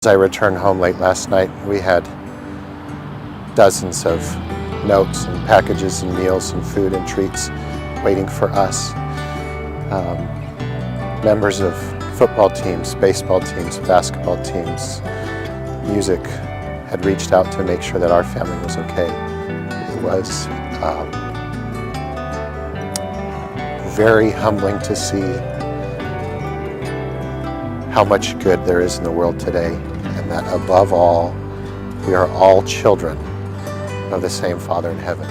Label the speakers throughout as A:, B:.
A: As I returned home late last night, we had dozens of notes and packages and meals and food and treats waiting for us. Members of football teams, baseball teams, basketball teams, music had reached out to make sure that our family was okay. It was very humbling to see how much good there is in the world today, and that above all, we are all children of the same Father in heaven.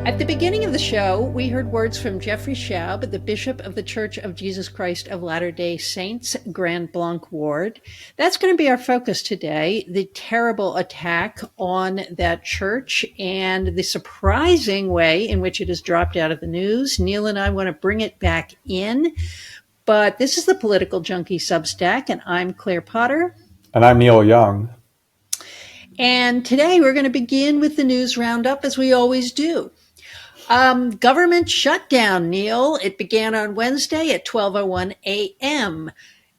B: At the beginning of the show, we heard words from Jeffrey Schaub, the Bishop of the Church of Jesus Christ of Latter-day Saints, Grand Blanc Ward. That's going to be our focus today, the terrible attack on that church and the surprising way in which it has dropped out of the news. Neil and I want to bring it back in, but this is the Political Junkie Substack, and I'm Claire Potter.
C: And I'm Neil Young.
B: And today we're going to begin with the news roundup, as we always do. Government shutdown, Neil. It began on Wednesday at 12:01 a.m.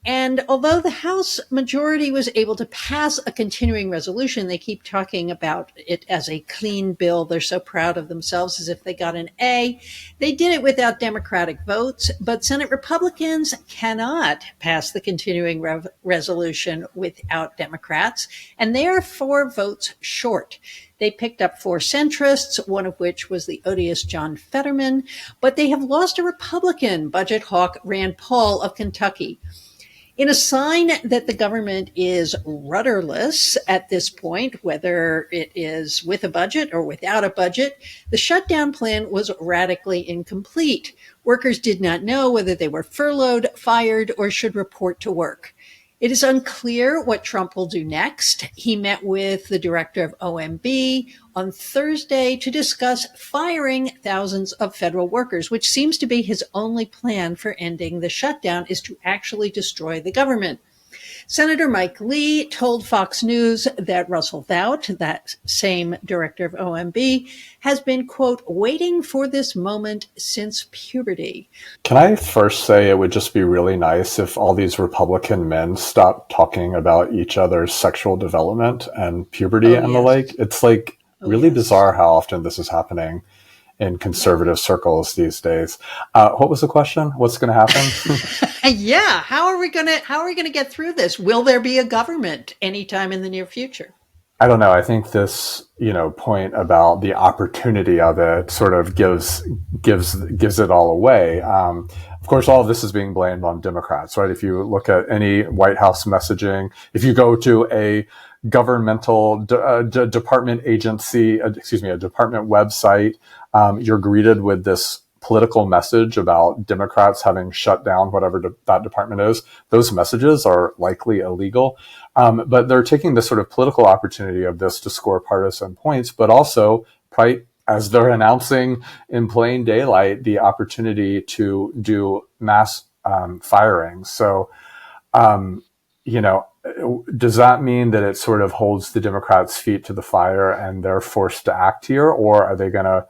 B: And although the House majority was able to pass a continuing resolution, they keep talking about it as a clean bill. They're so proud of themselves, as if they got an A. They did it without Democratic votes, but Senate Republicans cannot pass the continuing resolution without Democrats, and they are 4 votes short. They picked up 4 centrists, one of which was the odious John Fetterman, but they have lost a Republican, budget hawk Rand Paul of Kentucky. In a sign that the government is rudderless at this point, whether it is with a budget or without a budget, the shutdown plan was radically incomplete. Workers did not know whether they were furloughed, fired, or should report to work. It is unclear what Trump will do next. He met with the director of OMB on Thursday to discuss firing thousands of federal workers, which seems to be his only plan for ending the shutdown, is to actually destroy the government. Senator Mike Lee told Fox News that Russell Vought, that same director of OMB, has been, quote, waiting for this moment since puberty.
C: Can I first say it would just be really nice if all these Republican men stopped talking about each other's sexual development and puberty and the like? It's like really bizarre how often this is happening in conservative circles these days. What was the question? What's going to happen?
B: Yeah. How are we going to get through this? Will there be a government anytime in the near future?
C: I don't know. I think this, point about the opportunity of it sort of gives it all away. Of course, all of this is being blamed on Democrats, right? If you look at any White House messaging, if you go to a governmental department agency, a department website, you're greeted with this political message about Democrats having shut down whatever that department is. Those messages are likely illegal. But they're taking this sort of political opportunity of this to score partisan points, but also, right, as they're announcing in plain daylight, the opportunity to do mass firings. So, does that mean that it sort of holds the Democrats' feet to the fire and they're forced to act here? Or are they going to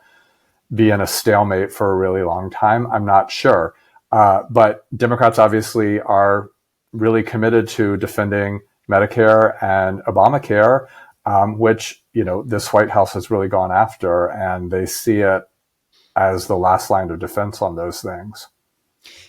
C: be in a stalemate for a really long time? I'm not sure. But Democrats obviously are really committed to defending Medicare and Obamacare, which, this White House has really gone after, and they see it as the last line of defense on those things.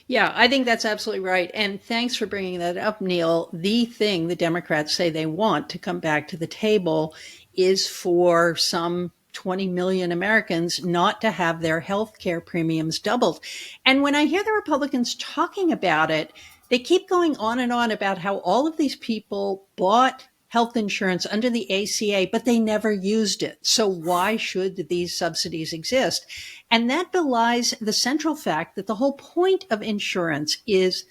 B: Yeah, I think that's absolutely right. And thanks for bringing that up, Neil. The thing the Democrats say they want to come back to the table is for some 20 million Americans not to have their health care premiums doubled. And when I hear the Republicans talking about it, they keep going on and on about how all of these people bought health insurance under the ACA, but they never used it. So why should these subsidies exist? And that belies the central fact that the whole point of insurance is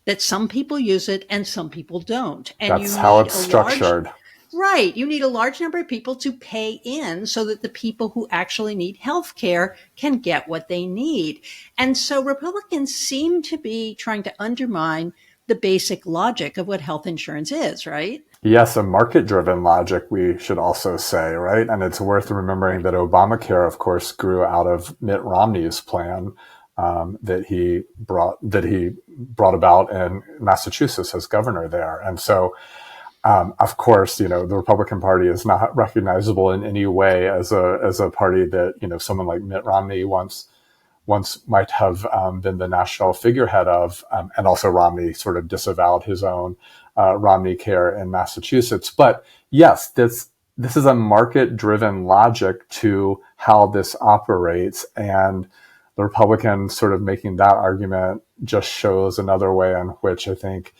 B: that some people use it and some people don't. And you
C: That's how
B: need
C: it's
B: a large,
C: structured.
B: right, you need a large number of people to pay in so that the people who actually need health care can get what they need. And so Republicans seem to be trying to undermine the basic logic of what health insurance is, right?
C: Yes, a market-driven logic, we should also say, right? And it's worth remembering
B: Right.
C: that Obamacare, of course, grew out of Mitt Romney's plan that he brought about in Massachusetts as governor there. And so, of course, the Republican Party is not recognizable in any way as a party that someone like Mitt Romney once might have been the national figurehead of, and also Romney sort of disavowed his own Romney Care in Massachusetts. But yes, this is a market-driven logic to how this operates, and the Republicans sort of making that argument just shows another way in which I think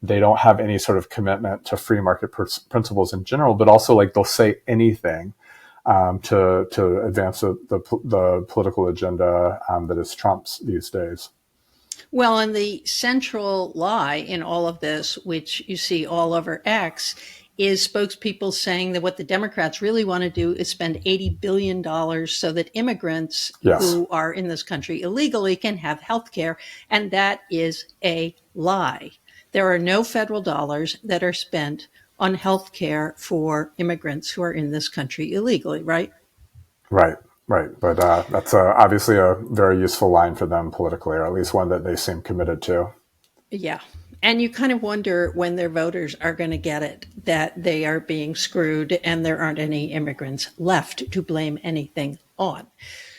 C: they don't have any sort of commitment to free market principles in general, but also like they'll say anything to advance the political agenda that is Trump's these days.
B: Well, and the central lie in all of this, which you see all over X, is spokespeople saying that what the Democrats really want to do is spend $80 billion so that immigrants
C: Yes.
B: who are in this country illegally can have health care. And that is a lie. There are no federal dollars that are spent on health care for immigrants who are in this country illegally, right?
C: Right. But that's obviously a very useful line for them politically, or at least one that they seem committed to.
B: Yeah. And you kind of wonder when their voters are going to get it that they are being screwed and there aren't any immigrants left to blame anything on.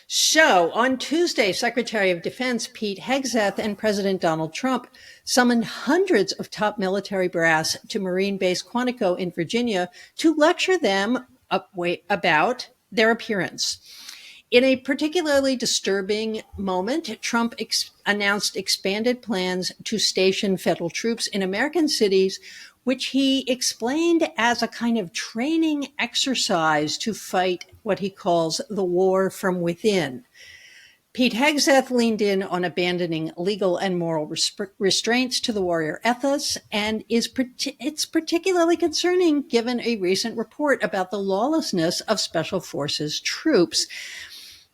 B: So on Tuesday, Secretary of Defense Pete Hegseth and President Donald Trump summoned hundreds of top military brass to Marine Base Quantico in Virginia to lecture them about their appearance. In a particularly disturbing moment, Trump announced expanded plans to station federal troops in American cities, which he explained as a kind of training exercise to fight what he calls the war from within. Pete Hegseth leaned in on abandoning legal and moral restraints to the warrior ethos, and it's particularly concerning given a recent report about the lawlessness of Special Forces troops.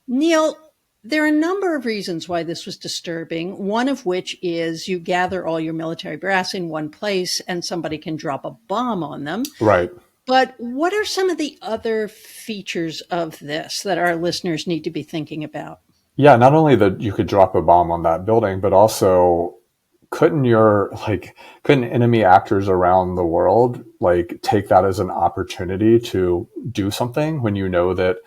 B: Neil, there are a number of reasons why this was disturbing, one of which is you gather all your military brass in one place and somebody can drop a bomb on them.
C: Right.
B: But what are some of the other features of this that our listeners need to be thinking about?
C: Yeah, not only that you could drop a bomb on that building, but also couldn't enemy actors around the world take that as an opportunity to do something when you know that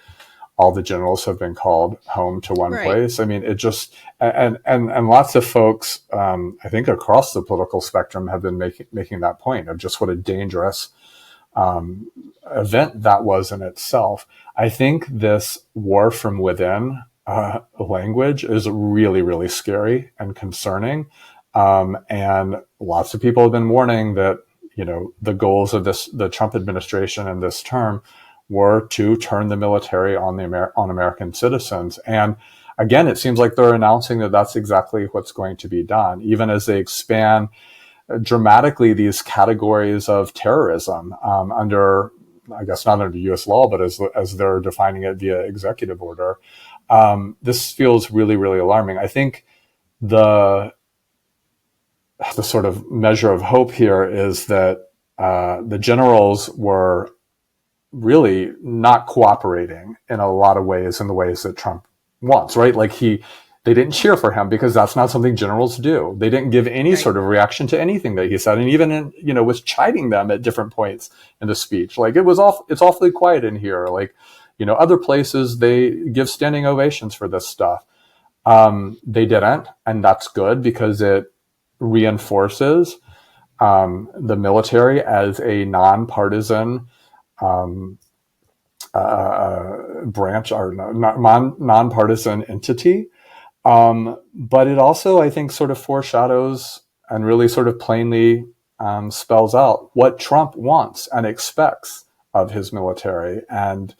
C: all the generals have been called home to one place? I mean, it just, and lots of folks, I think across the political spectrum have been making that point of just what a dangerous event that was in itself. I think this war from within language is really, really scary and concerning. And lots of people have been warning that, the goals of the Trump administration in this term were to turn the military on American citizens. And again, it seems like they're announcing that that's exactly what's going to be done, even as they expand dramatically these categories of terrorism under, I guess not under U.S. law, but as they're defining it via executive order. This feels really, really alarming. I think the sort of measure of hope here is that the generals were really not cooperating in a lot of ways, in the ways that Trump wants, right? They didn't cheer for him because that's not something generals do. They didn't give any sort of reaction to anything that he said, and even was chiding them at different points in the speech. It's awfully quiet in here. Other places they give standing ovations for this stuff. They didn't, and that's good because it reinforces the military as a nonpartisan branch or nonpartisan entity. But it also, I think, sort of foreshadows and really sort of plainly spells out what Trump wants and expects of his military and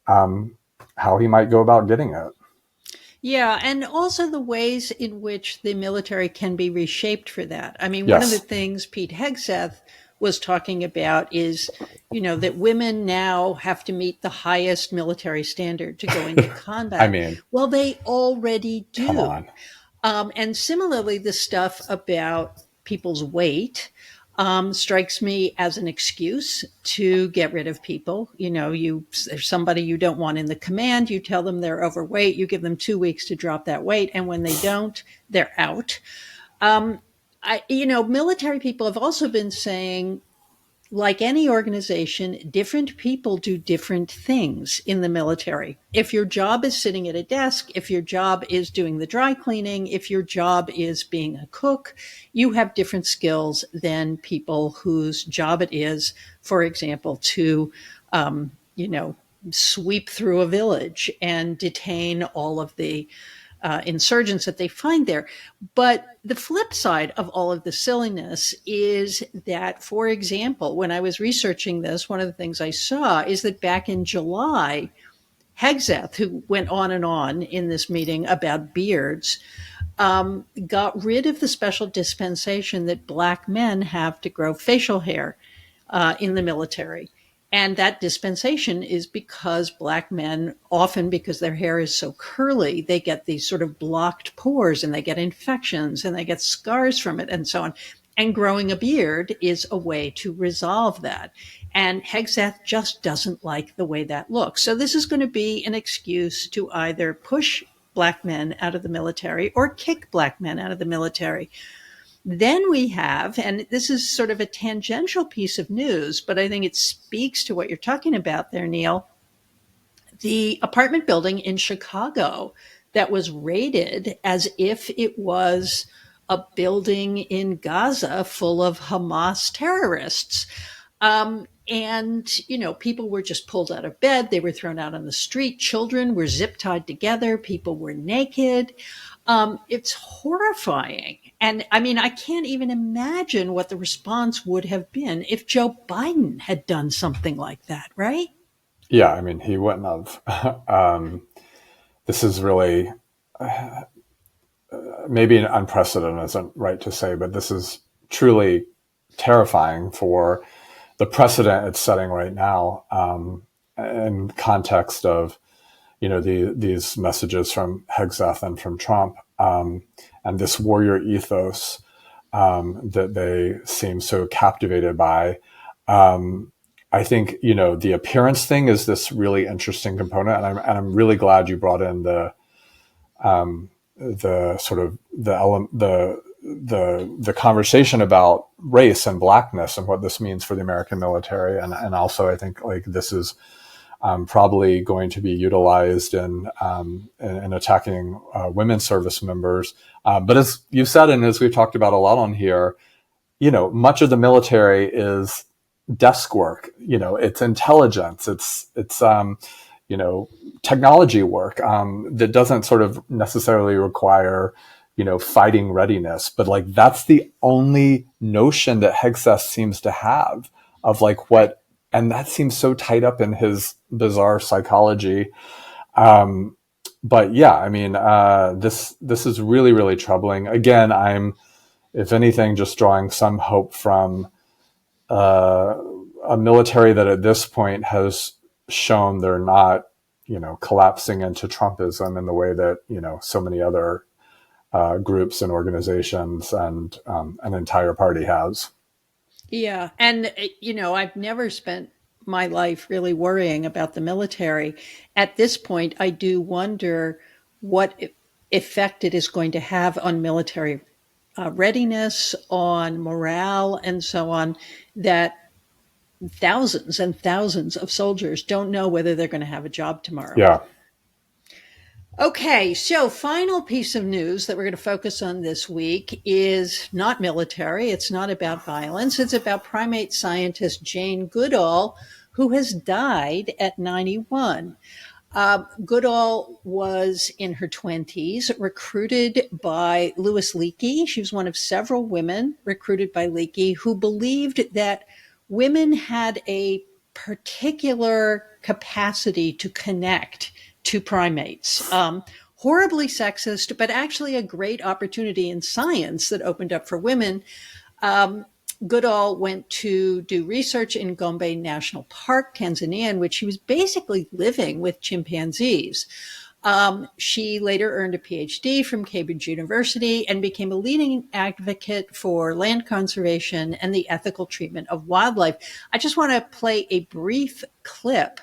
C: how he might go about getting it.
B: Yeah, and also the ways in which the military can be reshaped for that. I mean, one of the
C: Yes.
B: things Pete Hegseth was talking about is, that women now have to meet the highest military standard to go into
C: I
B: combat.
C: mean,
B: Well, they already
C: come
B: do.
C: on.
B: And similarly, the stuff about people's weight strikes me as an excuse to get rid of people. There's somebody you don't want in the command. You tell them they're overweight. You give them 2 weeks to drop that weight, and when they don't, they're out. Military people have also been saying, like any organization, different people do different things in the military. If your job is sitting at a desk, if your job is doing the dry cleaning, if your job is being a cook, you have different skills than people whose job it is, for example, to, um, you know, sweep through a village and detain all of the insurgents that they find there. But the flip side of all of the silliness is that, for example, when I was researching this, one of the things I saw is that back in July, Hegseth, who went on and on in this meeting about beards, got rid of the special dispensation that Black men have to grow facial hair in the military. And that dispensation is because Black men, often because their hair is so curly, they get these sort of blocked pores and they get infections and they get scars from it and so on. And growing a beard is a way to resolve that. And Hegseth just doesn't like the way that looks. So this is going to be an excuse to either push Black men out of the military or kick Black men out of the military. Then we have, and this is sort of a tangential piece of news, but I think it speaks to what you're talking about there, Neil. The apartment building in Chicago that was raided as if it was a building in Gaza full of Hamas terrorists. People were just pulled out of bed. They were thrown out on the street. Children were zip tied together. People were naked. It's horrifying. And I mean, I can't even imagine what the response would have been if Joe Biden had done something like that, right?
C: Yeah, I mean, he wouldn't have. This is really maybe unprecedented isn't right to say, but this is truly terrifying for the precedent it's setting right now, in context of these messages from Hegseth and from Trump, and this warrior ethos that they seem so captivated by. I think the appearance thing is this really interesting component, and I'm really glad you brought in the sort of the conversation about race and blackness and what this means for the American military, and also I think like this is probably going to be utilized in attacking women service members. But as you said, and as we've talked about a lot on here, much of the military is desk work. It's intelligence. It's technology work that doesn't sort of necessarily require fighting readiness. But like that's the only notion that Hegseth seems to have of like what. And that seems so tied up in his bizarre psychology. But yeah, I mean, this is really, really troubling. Again, I'm, if anything, just drawing some hope from a military that at this point has shown they're not, collapsing into Trumpism in the way that, so many other groups and organizations and an entire party has.
B: Yeah. And, I've never spent my life really worrying about the military. At this point, I do wonder what effect it is going to have on military readiness, on morale, and so on, that thousands and thousands of soldiers don't know whether they're going to have a job tomorrow.
C: Yeah.
B: Okay, so final piece of news that we're going to focus on this week is not military. It's not about violence. It's about primate scientist Jane Goodall, who has died at 91. Goodall was in her 20s, recruited by Louis Leakey. She was one of several women recruited by Leakey who believed that women had a particular capacity to connect to primates. horribly sexist, but actually a great opportunity in science that opened up for women. Goodall went to do research in Gombe National Park, Tanzania, in which she was basically living with chimpanzees. She later earned a PhD from Cambridge University and became a leading advocate for land conservation and the ethical treatment of wildlife. I just want to play a brief clip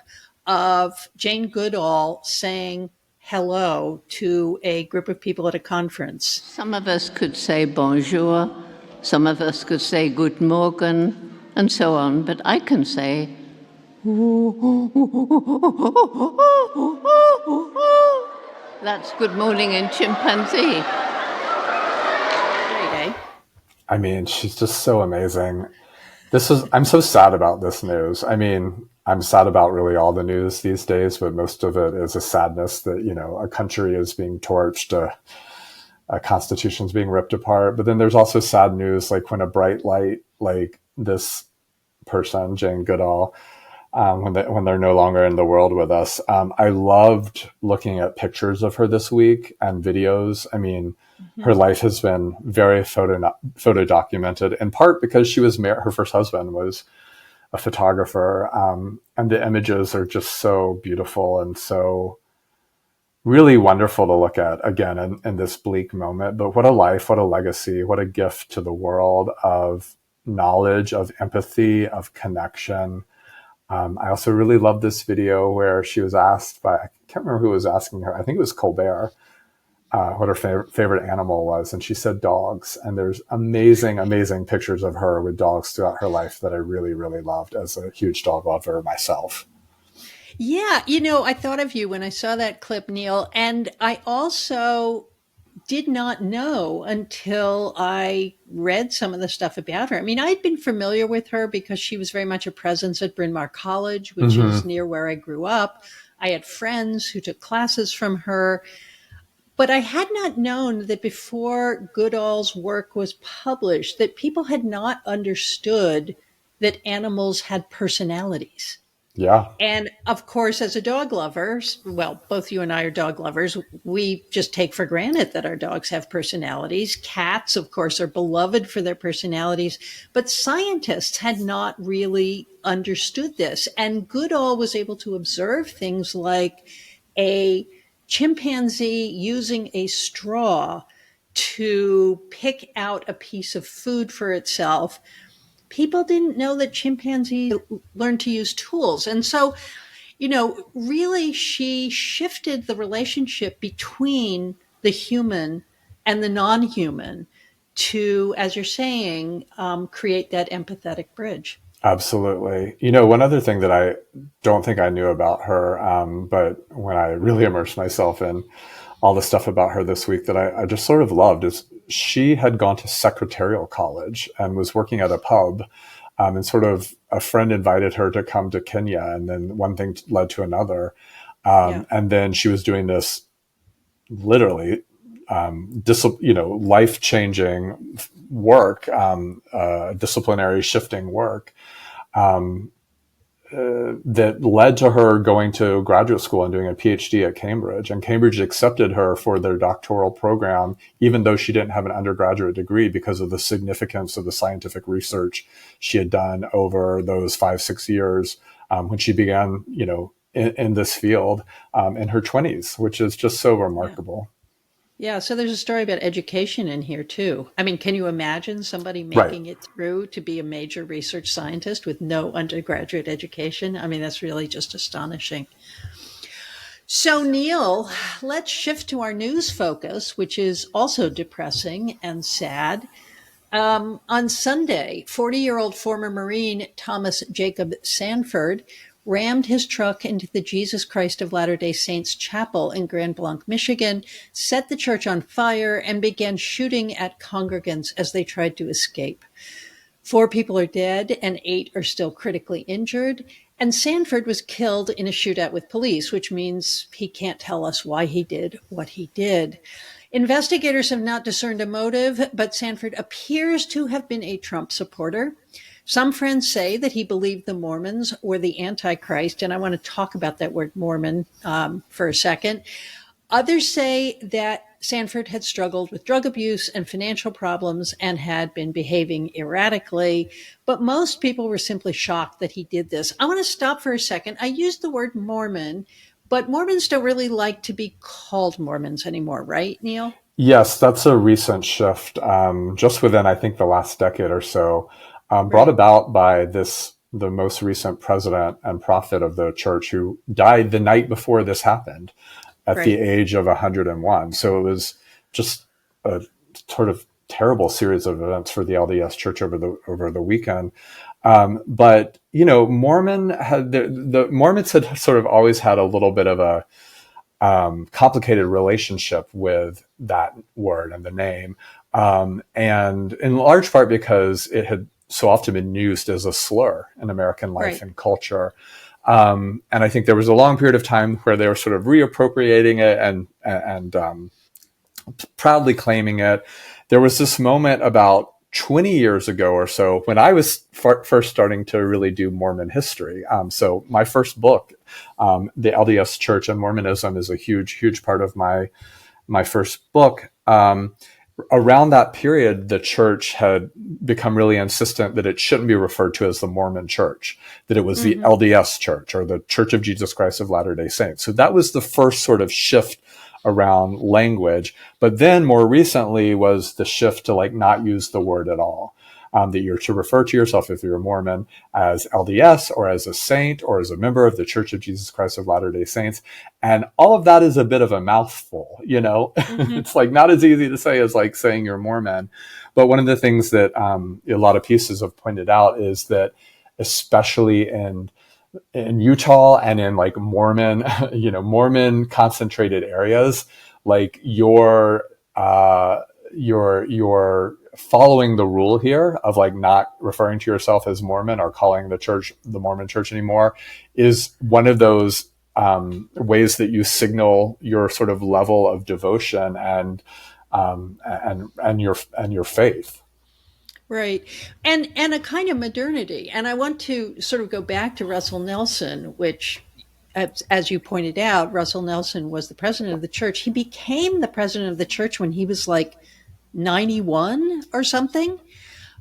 B: of Jane Goodall saying hello to a group of people at a conference.
D: Some of us could say bonjour, some of us could say guten Morgen, and so on, but I can say that's good morning in chimpanzee.
C: I mean, she's just so amazing. I'm so sad about this news. I mean, I'm sad about really all the news these days, but most of it is a sadness that, a country is being torched, a constitution's being ripped apart. But then there's also sad news, like when a bright light like this person, Jane Goodall, when they're no longer in the world with us. I loved looking at pictures of her this week and videos. I mean, her life has been very photo documented, in part because she was her first husband was a photographer, and the images are just so beautiful and so really wonderful to look at again in this bleak moment. But what a life, what a legacy, what a gift to the world of knowledge, of empathy, of connection. I also really love this video where she was asked by, I can't remember who was asking her, I think it was Colbert, what her favorite animal was. And she said dogs. And there's amazing, amazing pictures of her with dogs throughout her life that I really, really loved as a huge dog lover myself.
B: Yeah, I thought of you when I saw that clip, Neil. And I also did not know until I read some of the stuff about her. I mean, I'd been familiar with her because she was very much a presence at Bryn Mawr College, which is near where I grew up. I had friends who took classes from her. But I had not known that before Goodall's work was published, that people had not understood that animals had personalities.
C: Yeah.
B: And of course, as a dog lover, well, both you and I are dog lovers, we just take for granted that our dogs have personalities. Cats, of course, are beloved for their personalities, but scientists had not really understood this. And Goodall was able to observe things like a chimpanzee using a straw to pick out a piece of food for itself. People didn't know that chimpanzees learned to use tools. And so, really she shifted the relationship between the human and the non-human to, as you're saying, create that empathetic bridge.
C: Absolutely. One other thing that I don't think I knew about her, but when I really immersed myself in all the stuff about her this week that I just sort of loved is she had gone to secretarial college and was working at a pub, and sort of a friend invited her to come to Kenya, and then one thing led to another. And then she was doing this literally life-changing work, disciplinary shifting work, that led to her going to graduate school and doing a PhD at Cambridge. And Cambridge accepted her for their doctoral program, even though she didn't have an undergraduate degree, because of the significance of the scientific research she had done over those 5-6 years, when she began, in this field, in her 20s, which is just so remarkable.
B: Yeah, so there's a story about education in here too. I mean, can you imagine somebody making it through to be a major research scientist with no undergraduate education? I mean, that's really just astonishing. So, Neil, let's shift to our news focus, which is also depressing and sad. On Sunday, 40-year-old former Marine Thomas Jacob Sanford rammed his truck into the Jesus Christ of Latter-day Saints Chapel in Grand Blanc, Michigan, set the church on fire, and began shooting at congregants as they tried to escape. 4 people are dead and 8 are still critically injured. And Sanford was killed in a shootout with police, which means he can't tell us why he did what he did. Investigators have not discerned a motive, but Sanford appears to have been a Trump supporter. Some friends say that he believed the Mormons were the Antichrist, and I want to talk about that word Mormon for a second. Others say that Sanford had struggled with drug abuse and financial problems and had been behaving erratically, but most people were simply shocked that he did this. I want to stop for a second. I used the word Mormon, but Mormons don't really like to be called Mormons anymore, right, Neil?
C: Yes, that's a recent shift, just within, I think, the last decade or so, brought
B: Right,
C: about by the most recent president and prophet of the church who died the night before this happened at the
B: right.
C: age of 101. So it was just a sort of terrible series of events for the LDS Church over the weekend. But the Mormons had sort of always had a little bit of a complicated relationship with that word and the name, and in large part because it had so often been used as a slur in American life
B: Right.
C: and culture. And I think there was a long period of time where they were sort of reappropriating it and proudly claiming it. There was this moment about 20 years ago or so when I was first starting to really do Mormon history. So my first book, The LDS Church and Mormonism, is a huge part of my first book. Around that period, the church had become really insistent that it shouldn't be referred to as the Mormon Church, that it was the
B: Mm-hmm.
C: LDS Church, or the Church of Jesus Christ of Latter-day Saints. So that was the first sort of shift around language. But then more recently was the shift to like not use the word at all. That you're to refer to yourself, if you're a Mormon, as LDS or as a saint or as a member of the Church of Jesus Christ of Latter-day Saints. And all of that is a bit of a mouthful, you know.
B: Mm-hmm.
C: It's like not as easy to say as like saying you're Mormon. But one of the things that a lot of pieces have pointed out is that, especially in Utah and in like Mormon, Mormon concentrated areas, like you're following the rule here of like not referring to yourself as Mormon or calling the church the Mormon Church anymore is one of those ways that you signal your sort of level of devotion and your faith.
B: Right. And a kind of modernity. And I want to sort of go back to Russell Nelson, which, as you pointed out, Russell Nelson was the president of the church. He became the president of the church when he was like 91 or something.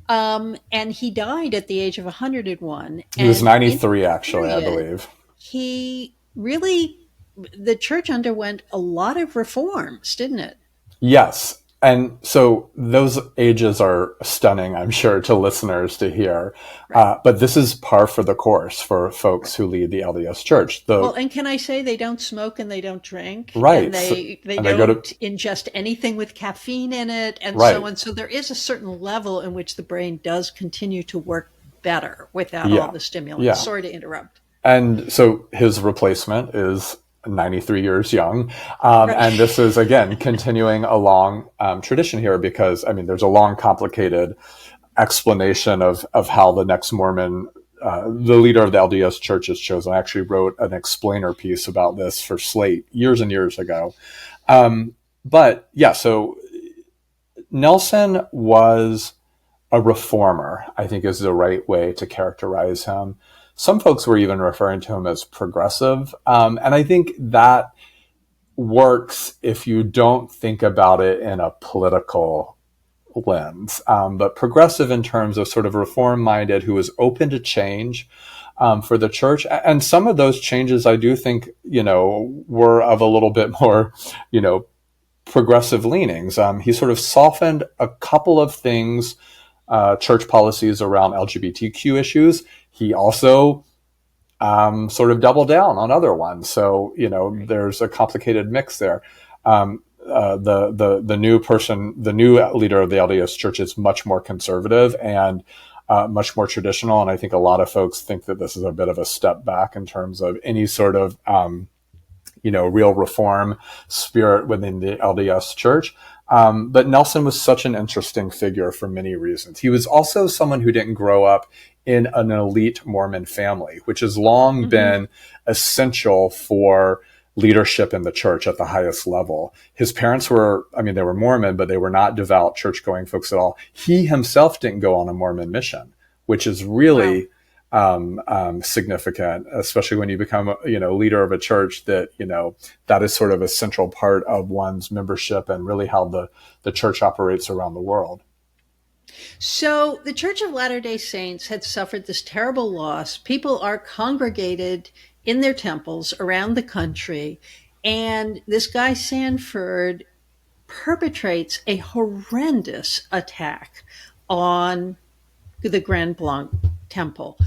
B: And he died at the age of 101.
C: He was
B: And in
C: 93,
B: that
C: actually, I
B: period,
C: believe.
B: he really, the church underwent a lot of reforms, didn't it?
C: Yes. And so those ages are stunning, I'm sure, to listeners to hear.
B: Right.
C: But this is par for the course for folks who lead the LDS Church.
B: Well, and can I say they don't smoke and they don't drink and
C: Right.
B: they
C: And they go
B: don't
C: to,
B: ingest anything with caffeine in it and so
C: right.
B: on. So there is a certain level in which the brain does continue to work better without all
C: Yeah.
B: the stimulants.
C: Yeah.
B: Sorry to interrupt.
C: And so his replacement is 93 years young.
B: Right.
C: And this is, again, continuing a long tradition here because, I mean, there's a long, complicated explanation of how the next Mormon, the leader of the LDS Church, is chosen. I actually wrote an explainer piece about this for Slate years and years ago. But yeah, so Nelson was a reformer, I think is the right way to characterize him. Some folks were even referring to him as progressive. And I think that works if you don't think about it in a political lens, but progressive in terms of sort of reform minded, who was open to change for the church. And some of those changes I do think, were of a little bit more, progressive leanings. He sort of softened a couple of things, church policies around LGBTQ issues. He also sort of doubled down on other ones. So,
B: Right.
C: there's a complicated mix there. The new leader of the LDS Church is much more conservative and much more traditional. And I think a lot of folks think that this is a bit of a step back in terms of any sort of, real reform spirit within the LDS Church. But Nelson was such an interesting figure for many reasons. He was also someone who didn't grow up in an elite Mormon family, which has long
B: Mm-hmm.
C: been essential for leadership in the church at the highest level. His parents they were Mormon, but they were not devout church-going folks at all. He himself didn't go on a Mormon mission, which is really, significant, especially when you become, leader of a church, that, that is sort of a central part of one's membership and really how the church operates around the world.
B: So the Church of Latter-day Saints had suffered this terrible loss. People are congregated in their temples around the country. And this guy Sanford perpetrates a horrendous attack on the Grand Blanc Temple.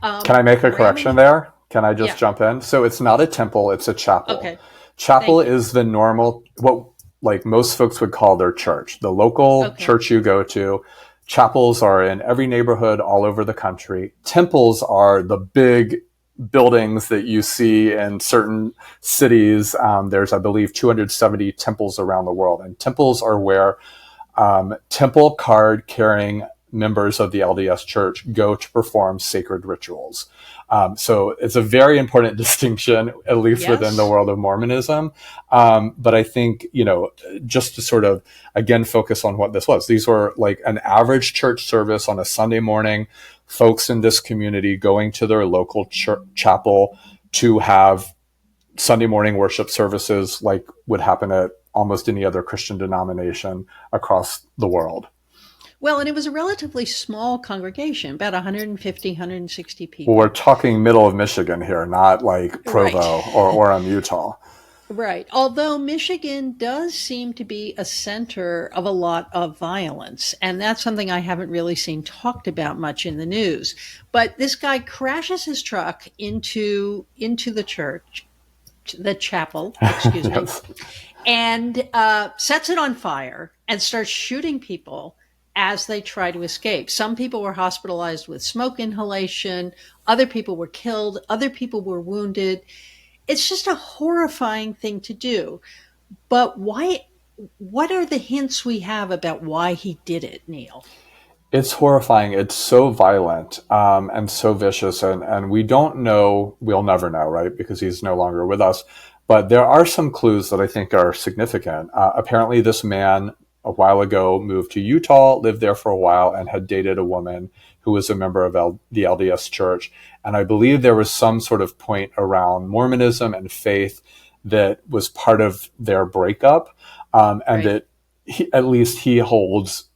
C: Can I make a correction there? Can I just
B: Yeah.
C: jump in? So it's not a temple, it's a chapel.
B: Okay.
C: Chapel
B: Thank you.
C: is the normal, what like most folks would call their church, the local
B: Okay.
C: church you go to. Chapels are in every neighborhood all over the country. Temples are the big buildings that you see in certain cities. There's, I believe, 270 temples around the world. And temples are where temple card carrying members of the LDS Church go to perform sacred rituals. So it's a very important distinction, at least within the world of Mormonism. But I think, just to sort of, again, focus on what this was. These were like an average church service on a Sunday morning, folks in this community going to their local chapel to have Sunday morning worship services like would happen at almost any other Christian denomination across the world.
B: Well, and it was a relatively small congregation, about 150, 160 people.
C: Well, we're talking middle of Michigan here, not like Provo or Orem, Utah.
B: Right. Although Michigan does seem to be a center of a lot of violence. And that's something I haven't really seen talked about much in the news. But this guy crashes his truck into the church, the chapel, excuse me, and sets it on fire and starts shooting people as they try to escape. Some people were hospitalized with smoke inhalation. Other people were killed. Other people were wounded. It's just a horrifying thing to do. But why? What are the hints we have about why he did it, Neil?
C: It's horrifying. It's so violent and so vicious. And we don't know, we'll never know, right? Because he's no longer with us. But there are some clues that I think are significant. Apparently, this man a while ago moved to Utah, lived there for a while, and had dated a woman who was a member of the LDS Church. And I believe there was some sort of point around Mormonism and faith that was part of their breakup, and that at least he holds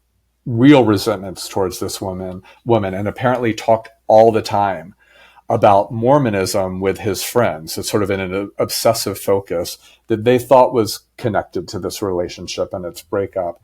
C: real resentments towards this woman, and apparently talked all the time about Mormonism with his friends. It's sort of in an obsessive focus that they thought was connected to this relationship and its breakup.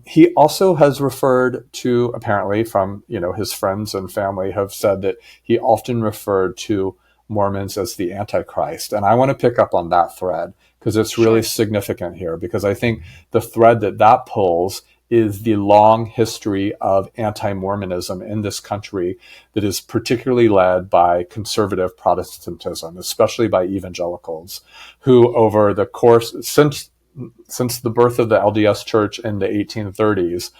C: He also has referred to, apparently from, his friends and family have said that he often referred to Mormons as the Antichrist. And I want to pick up on that thread because it's really significant here, because I think the thread that pulls is the long history of anti-Mormonism in this country that is particularly led by conservative Protestantism, especially by evangelicals, who over the course, since the birth of the LDS Church in the 1830s,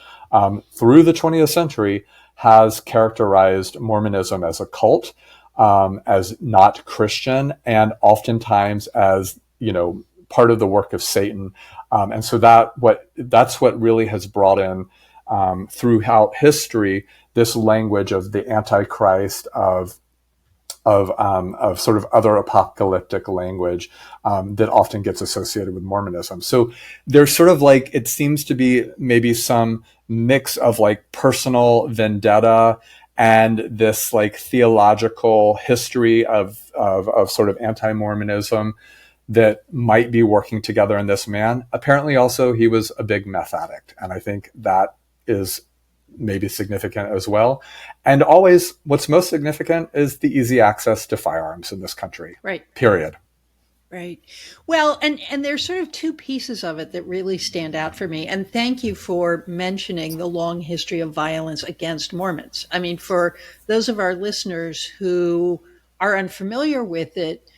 C: through the 20th century, has characterized Mormonism as a cult, as not Christian, and oftentimes as, part of the work of Satan. And so that's what really has brought in throughout history this language of the Antichrist, of sort of other apocalyptic language that often gets associated with Mormonism. So there's sort of like, it seems to be maybe some mix of like personal vendetta and this like theological history of sort of anti-Mormonism that might be working together in this man. Apparently also he was a big meth addict. And I think that is maybe significant as well. And always what's most significant is the easy access to firearms in this country.
B: Right.
C: Period.
B: Right. Well, and there's sort of two pieces of it that really stand out for me. And thank you for mentioning the long history of violence against Mormons. I mean, for those of our listeners who are unfamiliar with it,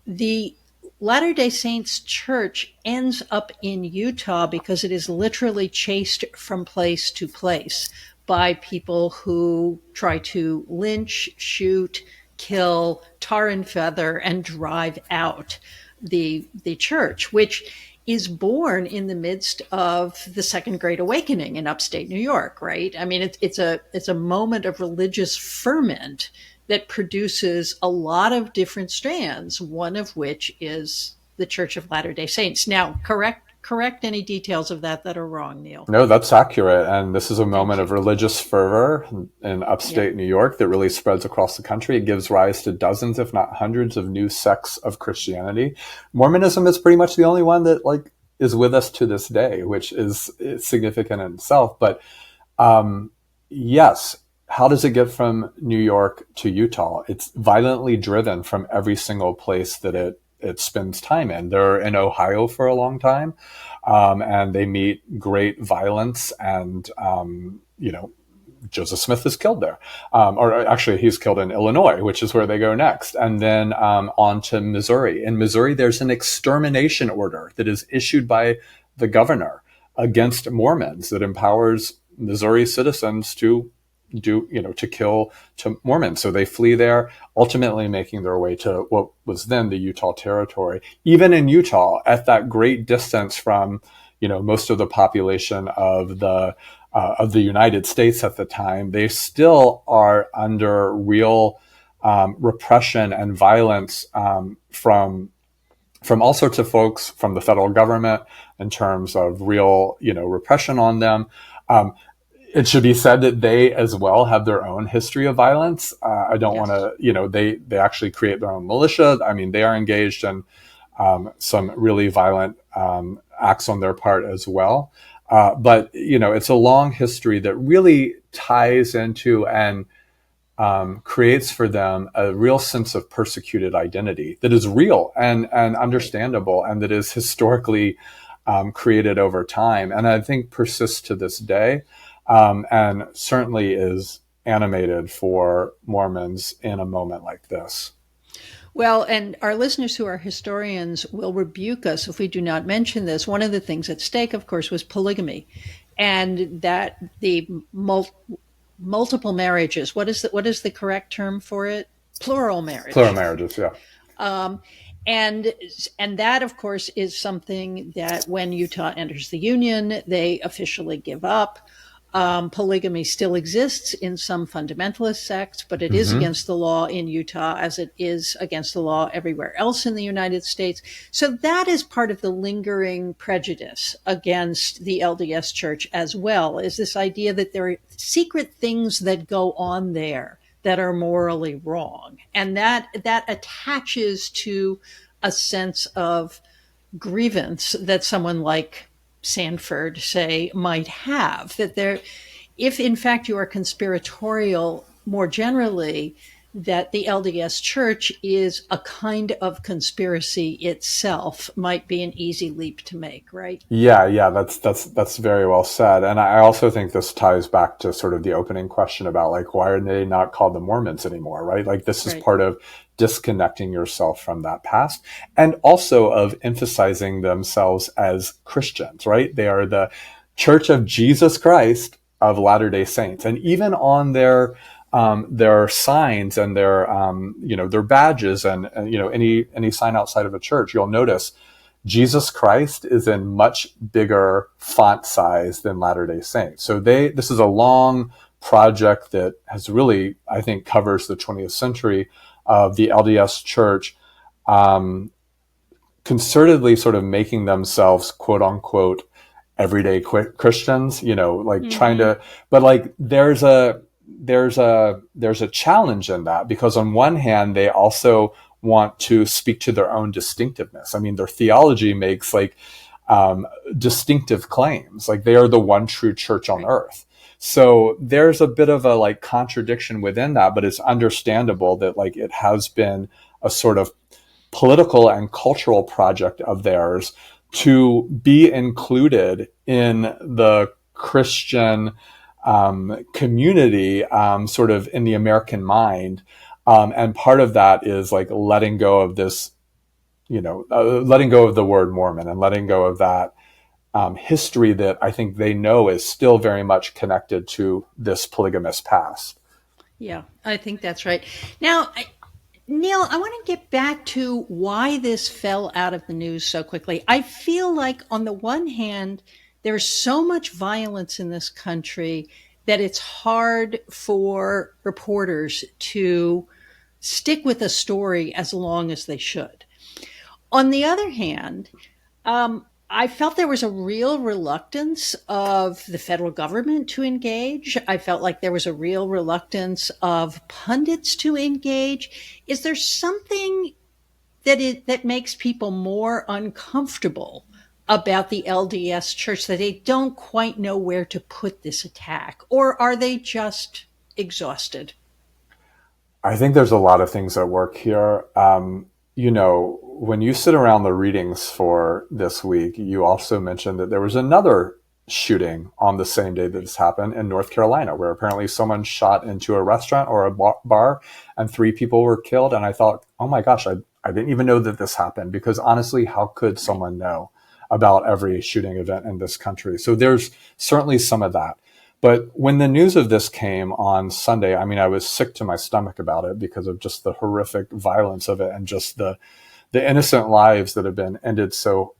B: the Latter-day Saints Church ends up in Utah because it is literally chased from place to place by people who try to lynch, shoot, kill, tar and feather, and drive out the church, which is born in the midst of the Second Great Awakening in upstate New York, right? I mean, it's a moment of religious ferment that produces a lot of different strands, one of which is the Church of Latter-day Saints. Now, correct any details of that are wrong, Neil.
C: No, that's accurate. And this is a moment
B: you.
C: of religious fervor in upstate New York that really spreads across the country. It gives rise to dozens, if not hundreds, of new sects of Christianity. Mormonism is pretty much the only one that is with us to this day, which is significant in itself. But yes, how does it get from New York to Utah? It's violently driven from every single place that it spends time in. They're in Ohio for a long time, and they meet great violence, and Joseph Smith is killed there. Or actually, he's killed in Illinois, which is where they go next. And then on to Missouri. In Missouri, there's an extermination order that is issued by the governor against Mormons that empowers Missouri citizens to kill Mormons. So they flee there, ultimately making their way to what was then the Utah Territory. Even in Utah, at that great distance from, most of the population of the United States at the time, they still are under real repression and violence from all sorts of folks, from the federal government, in terms of real, repression on them. It should be said that they as well have their own history of violence. I don't want to, they actually create their own militia. I mean, they are engaged in some really violent acts on their part as well. But, it's a long history that really ties into and creates for them a real sense of persecuted identity that is real and understandable, and that is historically created over time, and I think persists to this day. And certainly is animated for Mormons in a moment like this.
B: Well, and our listeners who are historians will rebuke us if we do not mention this. One of the things at stake, of course, was polygamy, and that the multiple marriages. What is the correct term for it? Plural marriage.
C: Plural marriages, yeah.
B: And that, of course, is something that when Utah enters the Union, they officially give up. Polygamy still exists in some fundamentalist sects, but it is against the law in Utah, as it is against the law everywhere else in the United States. So that is part of the lingering prejudice against the LDS Church as well, is this idea that there are secret things that go on there that are morally wrong. And that attaches to a sense of grievance that someone like Sanford, say, might have, that if in fact you are conspiratorial more generally, that the LDS Church is a kind of conspiracy itself might be an easy leap to make, right?
C: Yeah, that's very well said. And I also think this ties back to sort of the opening question about why are they not called the Mormons anymore, right? This is part of disconnecting yourself from that past, and also of emphasizing themselves as Christians, right? They are the Church of Jesus Christ of Latter-day Saints. And even on their signs and their badges and any sign outside of a church, you'll notice Jesus Christ is in much bigger font size than Latter-day Saints. So this is a long project that has really, I think, covers the 20th century of the LDS Church, concertedly sort of making themselves, quote unquote, everyday Christians, trying to, but there's a challenge in that, because on one hand, they also want to speak to their own distinctiveness. I mean, their theology makes distinctive claims, they are the one true church on earth. So there's a bit of a contradiction within that, but it's understandable that it has been a sort of political and cultural project of theirs to be included in the Christian community, sort of in the American mind. And part of that is letting go of this, letting go of the word Mormon and letting go of that history that I think they know is still very much connected to this polygamous past.
B: Yeah, I think that's right. Now, Neil, I want to get back to why this fell out of the news so quickly. I feel like on the one hand, there's so much violence in this country that it's hard for reporters to stick with a story as long as they should. On the other hand, I felt there was a real reluctance of the federal government to engage. I felt like there was a real reluctance of pundits to engage. Is there something that makes people more uncomfortable about the LDS Church, that they don't quite know where to put this attack, or are they just exhausted?
C: I think there's a lot of things at work here. When you sit around the readings for this week, you also mentioned that there was another shooting on the same day that this happened in North Carolina, where apparently someone shot into a restaurant or a bar and 3 people were killed. And I thought, oh my gosh, I didn't even know that this happened, because honestly, how could someone know about every shooting event in this country? So there's certainly some of that. But when the news of this came on Sunday, I mean, I was sick to my stomach about it because of just the horrific violence of it, and just the innocent lives that have been ended so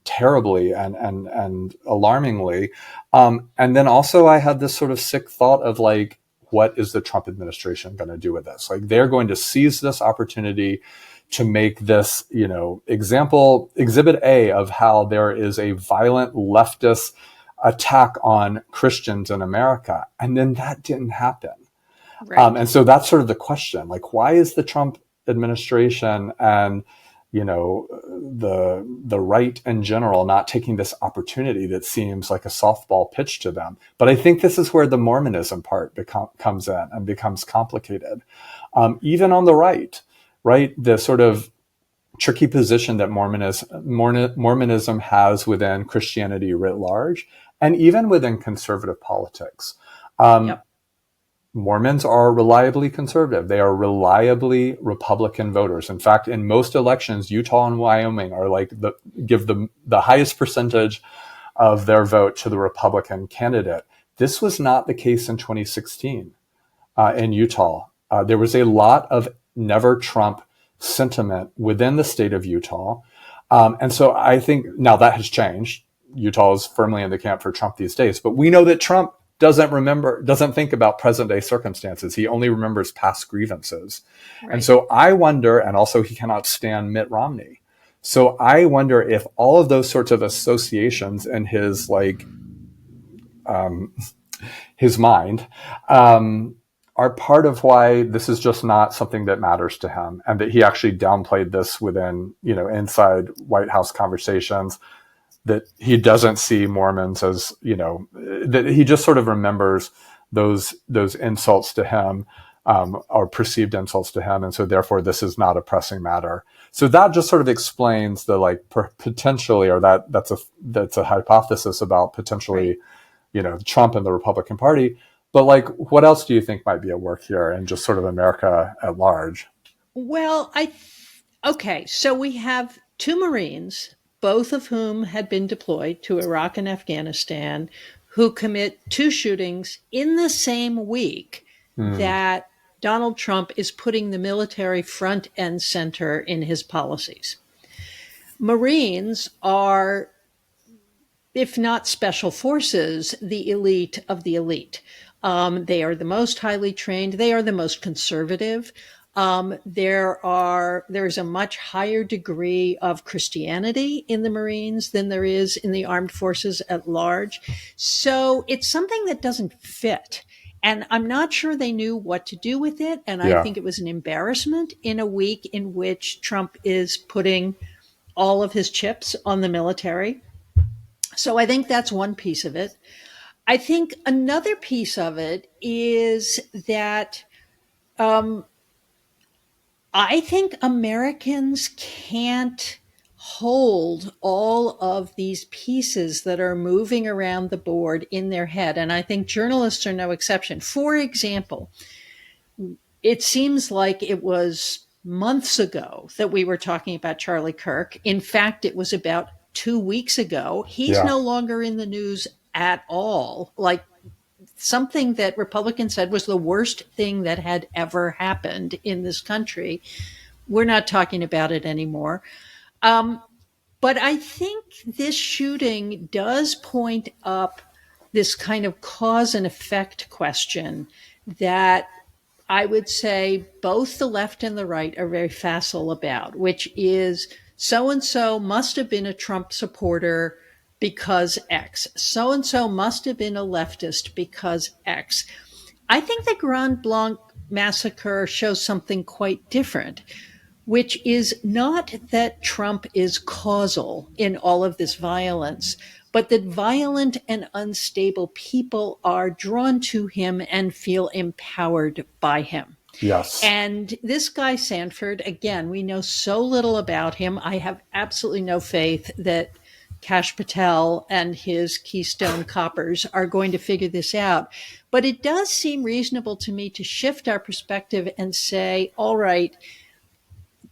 C: terribly and alarmingly. And then also I had this sort of sick thought of like, what is the Trump administration going to do with this? Like, they're going to seize this opportunity to make this, exhibit A of how there is a violent leftist attack on Christians in America. And then that didn't happen.
B: Right.
C: And so that's sort of the question, like, why is the Trump administration and, the right in general not taking this opportunity that seems like a softball pitch to them? But I think this is where the Mormonism part comes in and becomes complicated. Even on the right, the sort of tricky position that Mormonism has within Christianity writ large, and even within conservative politics.
B: Yep.
C: Mormons are reliably conservative. They are reliably Republican voters. In fact, in most elections, Utah and Wyoming are give the highest percentage of their vote to the Republican candidate. This was not the case in 2016 in Utah. There was a lot of never Trump sentiment within the state of Utah. And so I think now that has changed. Utah is firmly in the camp for Trump these days, but we know that Trump doesn't think about present day circumstances. He only remembers past grievances. Right. And so I wonder, and also he cannot stand Mitt Romney. So I wonder if all of those sorts of associations in his his mind, are part of why this is just not something that matters to him, and that he actually downplayed this within, inside White House conversations, that he doesn't see Mormons as, that he just sort of remembers those insults to him, or perceived insults to him. And so therefore this is not a pressing matter. So that just sort of explains the potentially, or that's a hypothesis about potentially, Trump and the Republican Party. But what else do you think might be at work here in just sort of America at large?
B: Well, okay, so we have 2 Marines, both of whom had been deployed to Iraq and Afghanistan, who commit 2 shootings in the same week that Donald Trump is putting the military front and center in his policies. Marines are, if not special forces, the elite of the elite. They are the most highly trained. They are the most conservative. There is a much higher degree of Christianity in the Marines than there is in the armed forces at large. So it's something that doesn't fit. And I'm not sure they knew what to do with it. And I think it was an embarrassment in a week in which Trump is putting all of his chips on the military. So I think that's one piece of it. I think another piece of it is that I think Americans can't hold all of these pieces that are moving around the board in their head. And I think journalists are no exception. For example, it seems like it was months ago that we were talking about Charlie Kirk. In fact, it was about 2 weeks ago. He's no longer in the news at all. Something that Republicans said was the worst thing that had ever happened in this country. We're not talking about it anymore. But I think this shooting does point up this kind of cause and effect question that I would say both the left and the right are very facile about, which is so and so must have been a Trump supporter because X. So and so must have been a leftist because X. I think the Grand Blanc massacre shows something quite different, which is not that Trump is causal in all of this violence, but that violent and unstable people are drawn to him and feel empowered by him.
C: Yes.
B: And this guy, Sanford, again, we know so little about him. I have absolutely no faith that Kash Patel and his Keystone Coppers are going to figure this out. But it does seem reasonable to me to shift our perspective and say, all right,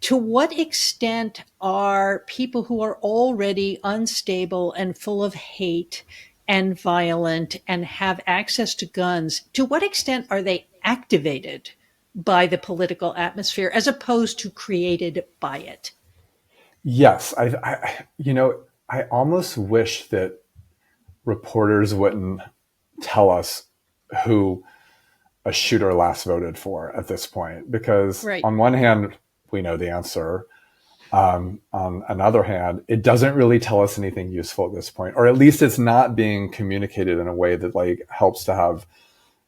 B: to what extent are people who are already unstable and full of hate and violent and have access to guns, to what extent are they activated by the political atmosphere as opposed to created by it?
C: Yes. I almost wish that reporters wouldn't tell us who a shooter last voted for at this point, because
B: Right.
C: on one hand, we know the answer. On another hand, it doesn't really tell us anything useful at this point, or at least it's not being communicated in a way that like helps to have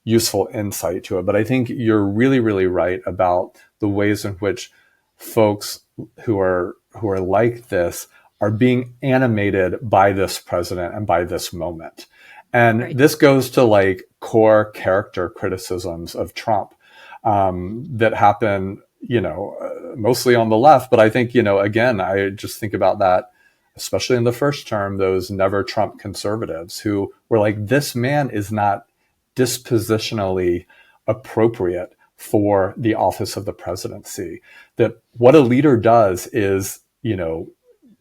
C: useful insight to it. But I think you're really, really right about the ways in which folks who are like this are being animated by this president and by this moment. And
B: Right.
C: this goes to like core character criticisms of Trump that happen, mostly on the left. But I think, again, I just think about that, especially in the first term, those never Trump conservatives who were like, this man is not dispositionally appropriate for the office of the presidency. That what a leader does is,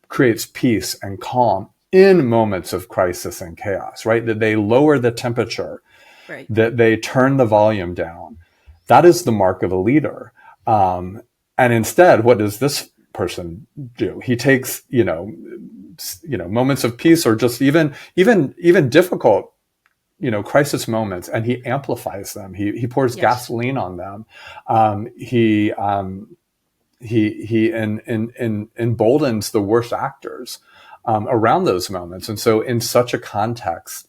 C: creates peace and calm in moments of crisis and chaos, right? That they lower the temperature,
B: Right.
C: that they turn the volume down. That is the mark of a leader. And instead, what does this person do? He takes, moments of peace or just even difficult, crisis moments, and he amplifies them. He pours
B: Yes.
C: gasoline on them. He emboldens the worst actors around those moments. And so in such a context,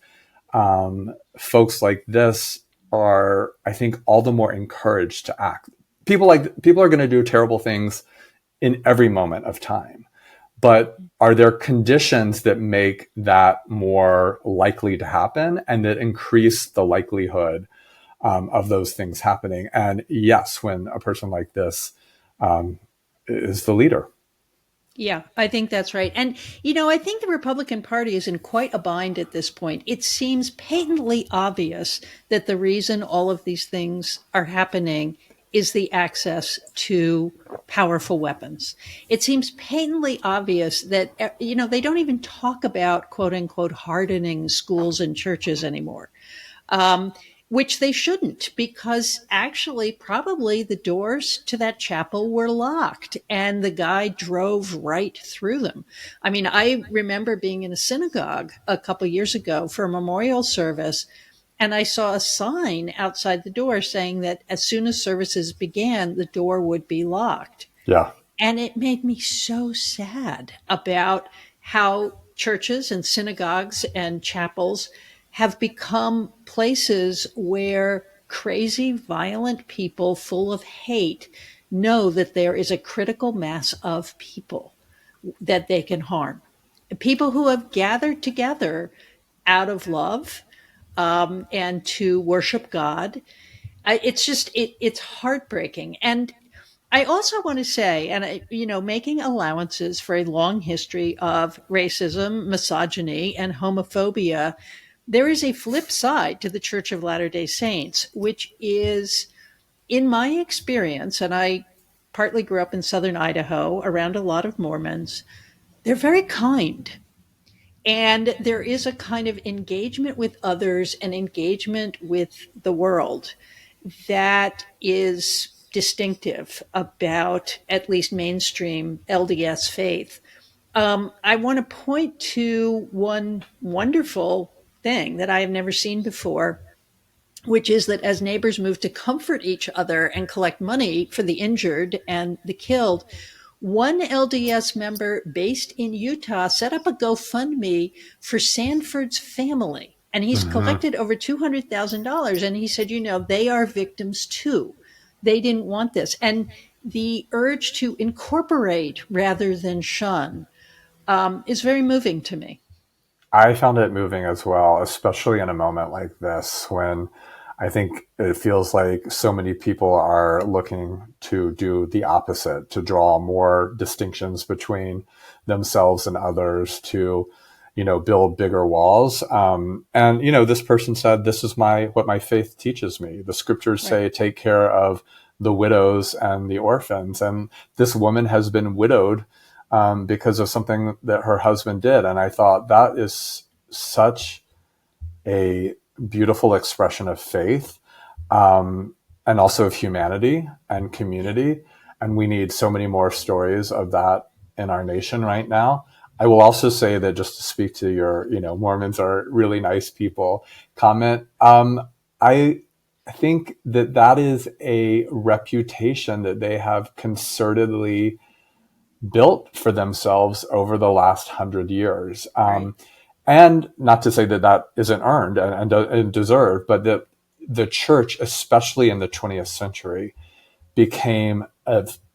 C: folks like this are, I think, all the more encouraged to act. People are going to do terrible things in every moment of time. But are there conditions that make that more likely to happen and that increase the likelihood of those things happening? And yes, when a person like this is the leader.
B: Yeah, I think that's right. And, I think the Republican Party is in quite a bind at this point. It seems patently obvious that the reason all of these things are happening is the access to powerful weapons. It seems patently obvious that, they don't even talk about, quote unquote, hardening schools and churches anymore. Which they shouldn't, because actually probably the doors to that chapel were locked and the guy drove right through them. I mean, I remember being in a synagogue a couple years ago for a memorial service, and I saw a sign outside the door saying that as soon as services began, the door would be locked.
C: Yeah.
B: And it made me so sad about how churches and synagogues and chapels have become places where crazy, violent people full of hate know that there is a critical mass of people that they can harm. People who have gathered together out of love and to worship God. It's heartbreaking. And I also want to say, and making allowances for a long history of racism, misogyny, and homophobia, there is a flip side to the Church of Latter-day Saints, which is, in my experience, and I partly grew up in southern Idaho around a lot of Mormons, they're very kind. And there is a kind of engagement with others and engagement with the world that is distinctive about at least mainstream LDS faith. I want to point to one wonderful thing that I have never seen before. which is that as neighbors moved to comfort each other and collect money for the injured and the killed, one LDS member based in Utah set up a GoFundMe for Sanford's family. And he's
C: Hmm.
B: collected over $200,000. And he said, they are victims too. They didn't want this. And the urge to incorporate rather than shun is very moving to me.
C: I found it moving as well, especially in a moment like this when I think it feels like so many people are looking to do the opposite, to draw more distinctions between themselves and others, to, build bigger walls. And, this person said, this is what my faith teaches me. The scriptures
B: Right.
C: say, take care of the widows and the orphans. And this woman has been widowed because of something that her husband did. And I thought that is such a beautiful expression of faith, and also of humanity and community. And we need so many more stories of that in our nation right now. I will also say that, just to speak to your, Mormons are really nice people comment. I think that is a reputation that they have concertedly built for themselves over the last 100 years.
B: Right.
C: And not to say that isn't earned and deserved, but the church, especially in the 20th century, became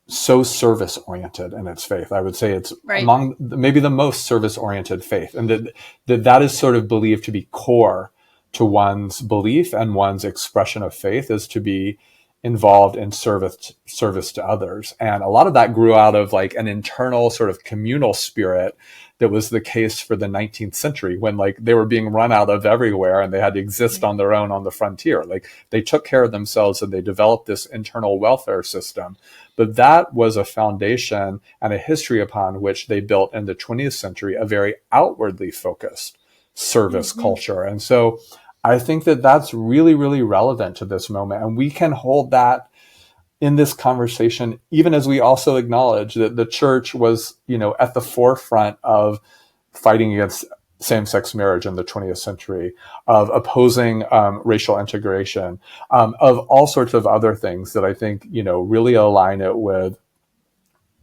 C: so service oriented in its faith. I would say it's
B: Right.
C: among maybe the most service oriented faith, and that is sort of believed to be core to one's belief and one's expression of faith, is to be involved in service to others. And a lot of that grew out of like an internal sort of communal spirit that was the case for the 19th century, when like they were being run out of everywhere and they had to exist on their own on the frontier. Like they took care of themselves and they developed this internal welfare system. But that was a foundation and a history upon which they built in the 20th century a very outwardly focused service culture. And so I think that that's really, really relevant to this moment. And we can hold that in this conversation, even as we also acknowledge that the church was, at the forefront of fighting against same-sex marriage in the 20th century, of opposing racial integration, of all sorts of other things that I think, really align it with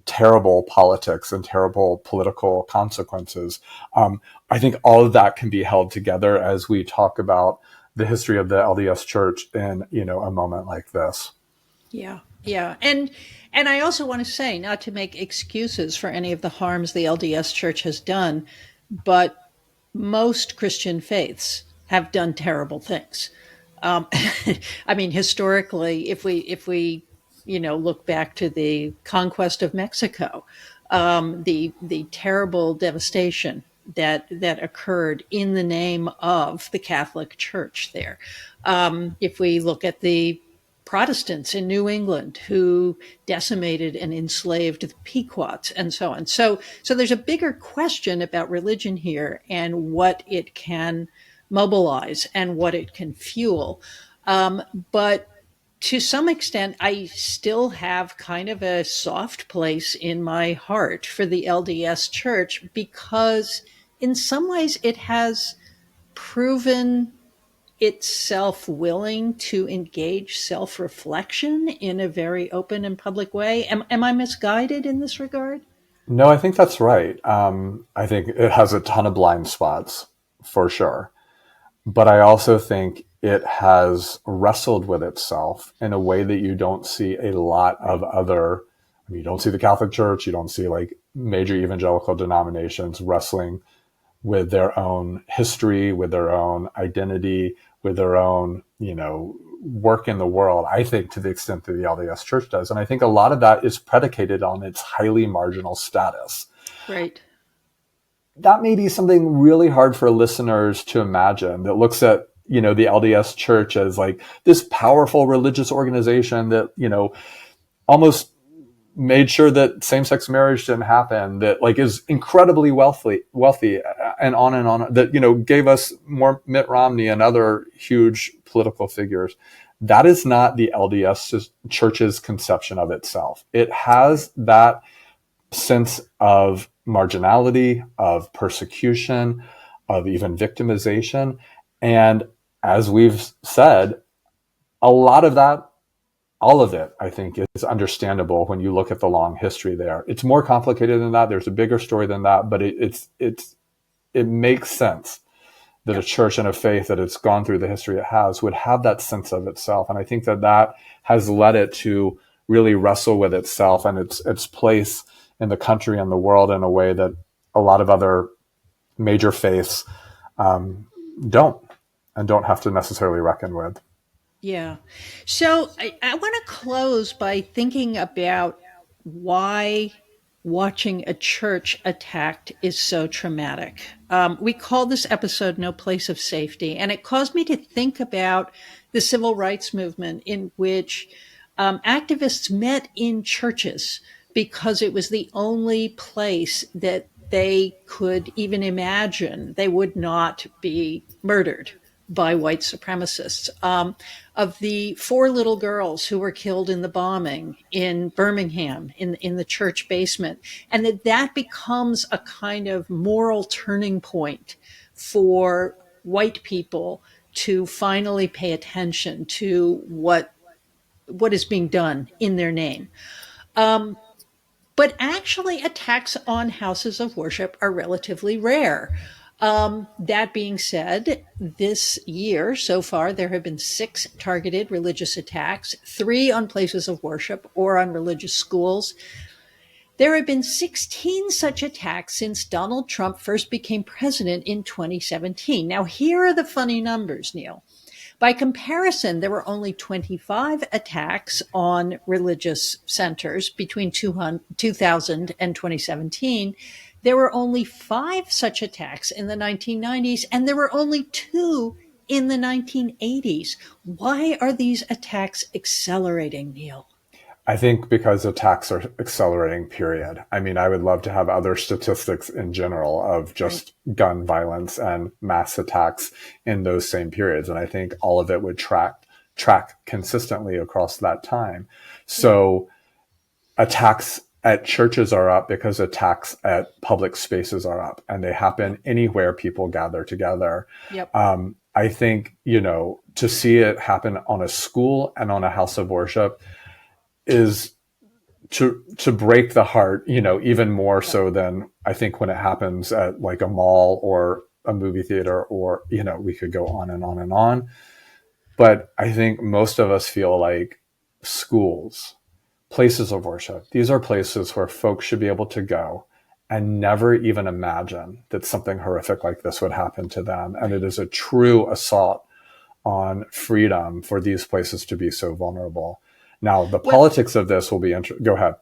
C: terrible politics and terrible political consequences. I think all of that can be held together as we talk about the history of the LDS Church in, a moment like this.
B: Yeah. Yeah. And I also want to say, not to make excuses for any of the harms the LDS Church has done, but most Christian faiths have done terrible things. Um, I mean, historically, if we look back to the conquest of Mexico, the terrible devastation that occurred in the name of the Catholic Church there. If we look at the Protestants in New England who decimated and enslaved the Pequots and so on. So there's a bigger question about religion here and what it can mobilize and what it can fuel. But to some extent, I still have kind of a soft place in my heart for the LDS Church because in some ways it has proven itself willing to engage self-reflection in a very open and public way. Am I misguided in this regard?
C: No, I think that's right. I think it has a ton of blind spots for sure. But I also think it has wrestled with itself in a way that you don't see a lot of other, you don't see the Catholic Church, you don't see like major evangelical denominations wrestling with their own history, with their own identity, with their own, work in the world, I think, to the extent that the LDS Church does. And I think a lot of that is predicated on its highly marginal status.
B: Right.
C: That may be something really hard for listeners to imagine, that looks at, the LDS Church as like this powerful religious organization that, almost made sure that same-sex marriage didn't happen, that like is incredibly wealthy, and on, that, gave us more Mitt Romney and other huge political figures. That is not the LDS Church's conception of itself. It has that sense of marginality, of persecution, of even victimization. And as we've said, a lot of that, all of it, I think, is understandable when you look at the long history there. It's more complicated than that. There's a bigger story than that, but it makes sense that a church and a faith that it's gone through the history it has would have that sense of itself. And I think that has led it to really wrestle with itself and its place in the country and the world in a way that a lot of other major faiths don't have to necessarily reckon with.
B: Yeah. So I want to close by thinking about why watching a church attacked is so traumatic. We call this episode No Place of Safety, and it caused me to think about the civil rights movement in which activists met in churches because it was the only place that they could even imagine they would not be murdered by white supremacists. Of the 4 little girls who were killed in the bombing in Birmingham in the church basement, and that becomes a kind of moral turning point for white people to finally pay attention to what is being done in their name. But actually, attacks on houses of worship are relatively rare. That being said, this year so far, there have been 6 targeted religious attacks, 3 on places of worship or on religious schools. There have been 16 such attacks since Donald Trump first became president in 2017. Now, here are the funny numbers, Neil. By comparison, there were only 25 attacks on religious centers between 2000 and 2017. There were only 5 such attacks in the 1990s, and there were only 2 in the 1980s. Why are these attacks accelerating, Neil?
C: I think because attacks are accelerating, period. I mean, I would love to have other statistics in general of just gun violence and mass attacks in those same periods. And I think all of it would track consistently across that time. So attacks at churches are up because attacks at public spaces are up, and they happen anywhere people gather together.
B: Yep.
C: I think, to see it happen on a school and on a house of worship is to break the heart, even more so than I think when it happens at like a mall or a movie theater, or, we could go on and on and on. But I think most of us feel like schools, places of worship, these are places where folks should be able to go and never even imagine that something horrific like this would happen to them. And it is a true assault on freedom for these places to be so vulnerable. Now, the politics of this will be go ahead.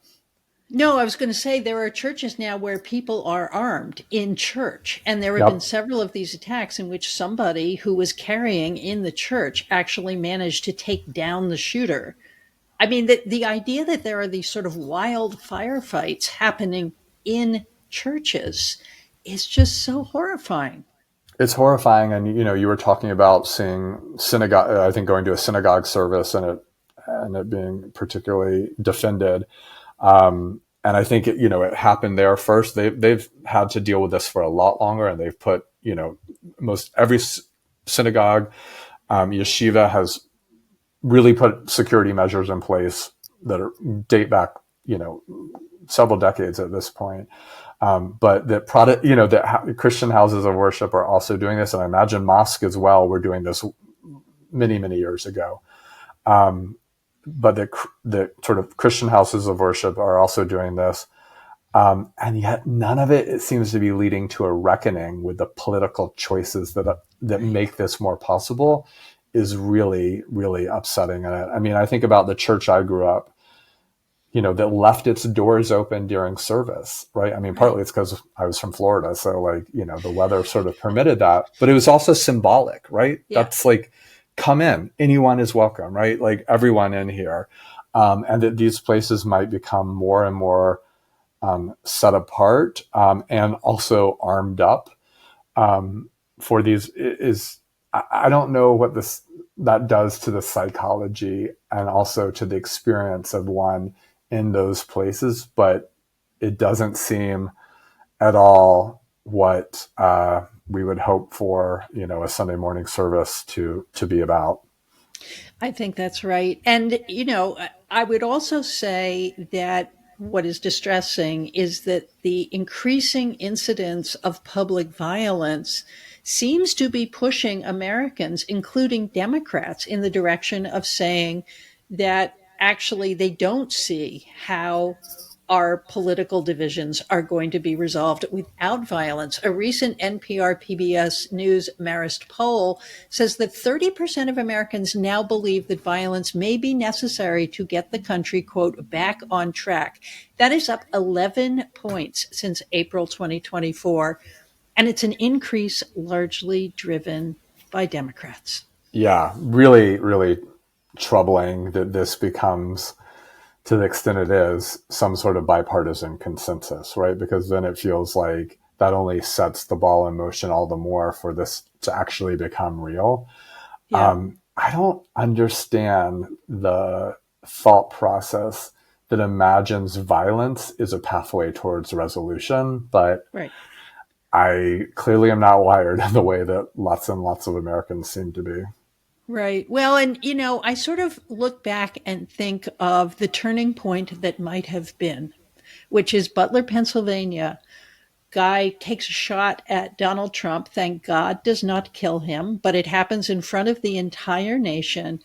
B: No, I was going to say there are churches now where people are armed in church. And there have been several of these attacks in which somebody who was carrying in the church actually managed to take down the shooter. I mean, the idea that there are these sort of wild firefights happening in churches is just so horrifying.
C: It's horrifying. And, you were talking about seeing synagogue, I think going to a synagogue service and it being particularly defended. And I think it happened there first. They've had to deal with this for a lot longer, and they've put, most every synagogue, yeshiva has really put security measures in place that date back, several decades at this point. But that Christian houses of worship are also doing this. And I imagine mosques as well were doing this many, many years ago. But the sort of Christian houses of worship are also doing this. And yet none of it seems to be leading to a reckoning with the political choices that make this more possible is really, really upsetting. And I mean, I think about the church I grew up, that left its doors open during service, right? I mean, partly it's because I was from Florida. So the weather sort of permitted that, but it was also symbolic, right? Yeah. That's like, come in, anyone is welcome, right? Like everyone in here. And that these places might become more and more set apart and also armed up for these I don't know what that does to the psychology and also to the experience of one in those places, but it doesn't seem at all what we would hope for, a Sunday morning service to be about.
B: I think that's right. And, I would also say that what is distressing is that the increasing incidence of public violence seems to be pushing Americans, including Democrats, in the direction of saying that actually they don't see how our political divisions are going to be resolved without violence. A recent NPR PBS News Marist poll says that 30% of Americans now believe that violence may be necessary to get the country, quote, back on track. That is up 11 points since April 2024. And it's an increase largely driven by Democrats.
C: Yeah, really, really troubling that this becomes, to the extent it is, some sort of bipartisan consensus, right? Because then it feels like that only sets the ball in motion all the more for this to actually become real.
B: Yeah.
C: I don't understand the thought process that imagines violence is a pathway towards resolution, but
B: Right.
C: I clearly am not wired in the way that lots and lots of Americans seem to be.
B: Right. Well, and I sort of look back and think of the turning point that might have been, which is Butler, Pennsylvania. Guy takes a shot at Donald Trump. Thank God does not kill him, but it happens in front of the entire nation.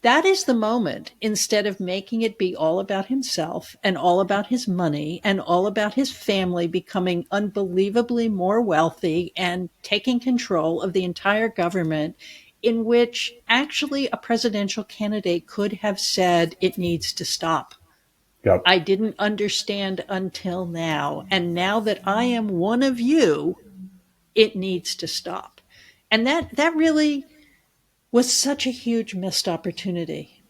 B: That is the moment, instead of making it be all about himself and all about his money and all about his family becoming unbelievably more wealthy and taking control of the entire government, in which actually a presidential candidate could have said it needs to stop.
C: Yep.
B: I didn't understand until now. And now that I am one of you, it needs to stop. And that really was such a huge missed opportunity.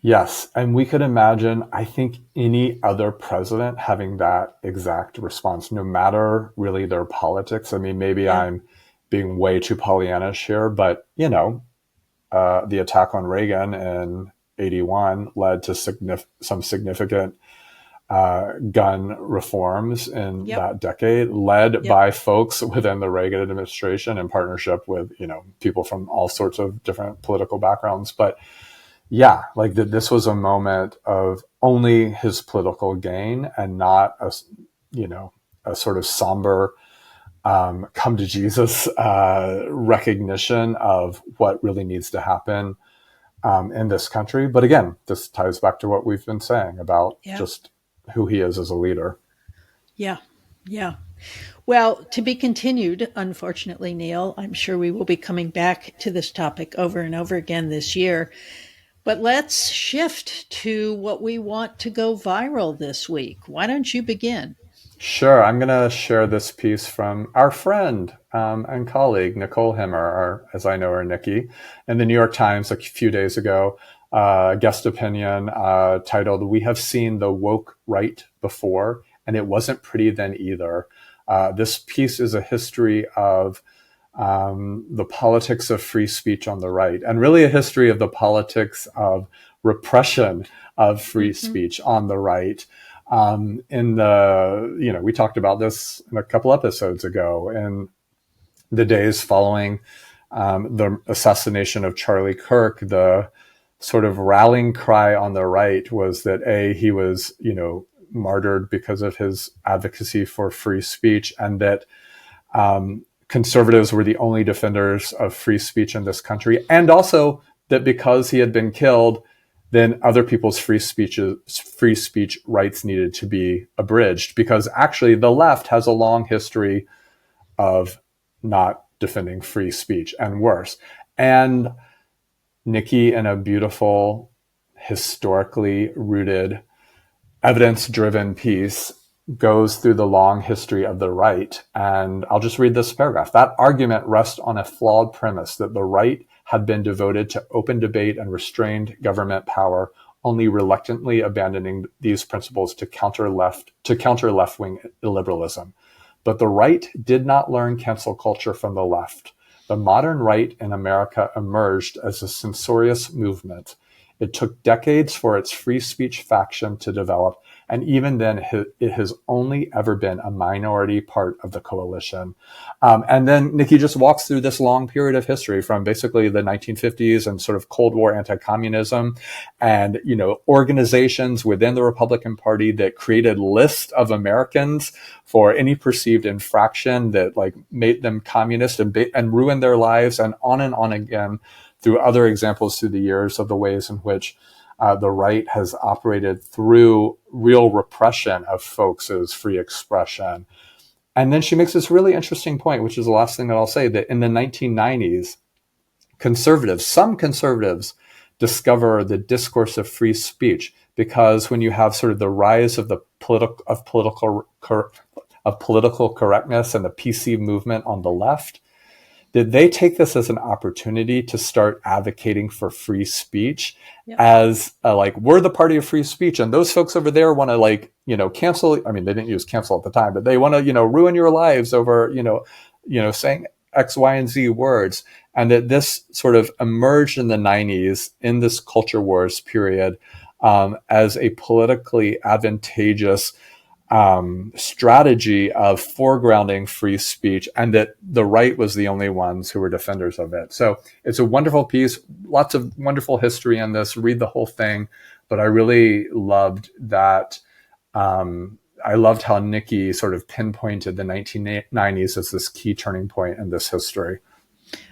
C: Yes. And we could imagine, I think, any other president having that exact response, no matter really their politics. I mean, maybe
B: Yeah.
C: I'm being way too Pollyannish here, but, the attack on Reagan in 81 led to some significant gun reforms in
B: Yep.
C: that decade, led
B: Yep.
C: by folks within the Reagan administration in partnership with, people from all sorts of different political backgrounds. But yeah, like this was a moment of only his political gain and not a sort of somber come to Jesus recognition of what really needs to happen in this country. But again, this ties back to what we've been saying about
B: Yeah.
C: just who he is as a leader.
B: Yeah. Yeah. Well, to be continued, unfortunately, Neil. I'm sure we will be coming back to this topic over and over again this year. But let's shift to what we want to go viral this week. Why don't you begin?
C: Sure. I'm going to share this piece from our friend and colleague, Nicole Himmer, or as I know her, Nikki, in the New York Times a few days ago. Guest opinion titled, "We Have Seen the Woke Right Before, and It Wasn't Pretty Then Either." This piece is a history of the politics of free speech on the right, and really a history of the politics of repression of free speech on the right. We talked about this in a couple episodes ago, in the days following the assassination of Charlie Kirk. The sort of rallying cry on the right was that he was, martyred because of his advocacy for free speech, and that conservatives were the only defenders of free speech in this country, and also that because he had been killed, then other people's free speech rights needed to be abridged, because actually the left has a long history of not defending free speech, and worse. And Nikki, in a beautiful, historically rooted, evidence-driven piece, goes through the long history of the right. And I'll just read this paragraph. "That argument rests on a flawed premise that the right had been devoted to open debate and restrained government power, only reluctantly abandoning these principles to counter left-wing illiberalism. But the right did not learn cancel culture from the left. The modern right in America emerged as a censorious movement. It took decades for its free speech faction to develop, and even then, it has only ever been a minority part of the coalition. And then Nikki just walks through this long period of history from basically the 1950s and sort of Cold War anti-communism, and organizations within the Republican Party that created lists of Americans for any perceived infraction that made them communist and ruined their lives, and on again through other examples through the years of the ways in which the right has operated through real repression of folks' free expression. And then she makes this really interesting point, which is the last thing that I'll say, that in the 1990s, some conservatives discover the discourse of free speech, because when you have sort of the rise of the political correctness and the PC movement on the left, did they take this as an opportunity to start advocating for free speech as we're the party of free speech, and those folks over there want to cancel. I mean, they didn't use cancel at the time, but they want to ruin your lives over saying X, Y, and Z words. And that this sort of emerged in the 90s in this culture wars period as a politically advantageous strategy of foregrounding free speech, and that the right was the only ones who were defenders of it. So it's a wonderful piece, lots of wonderful history in this. Read the whole thing, but I really loved that. I loved how Nikki sort of pinpointed the 1990s as this key turning point in this history.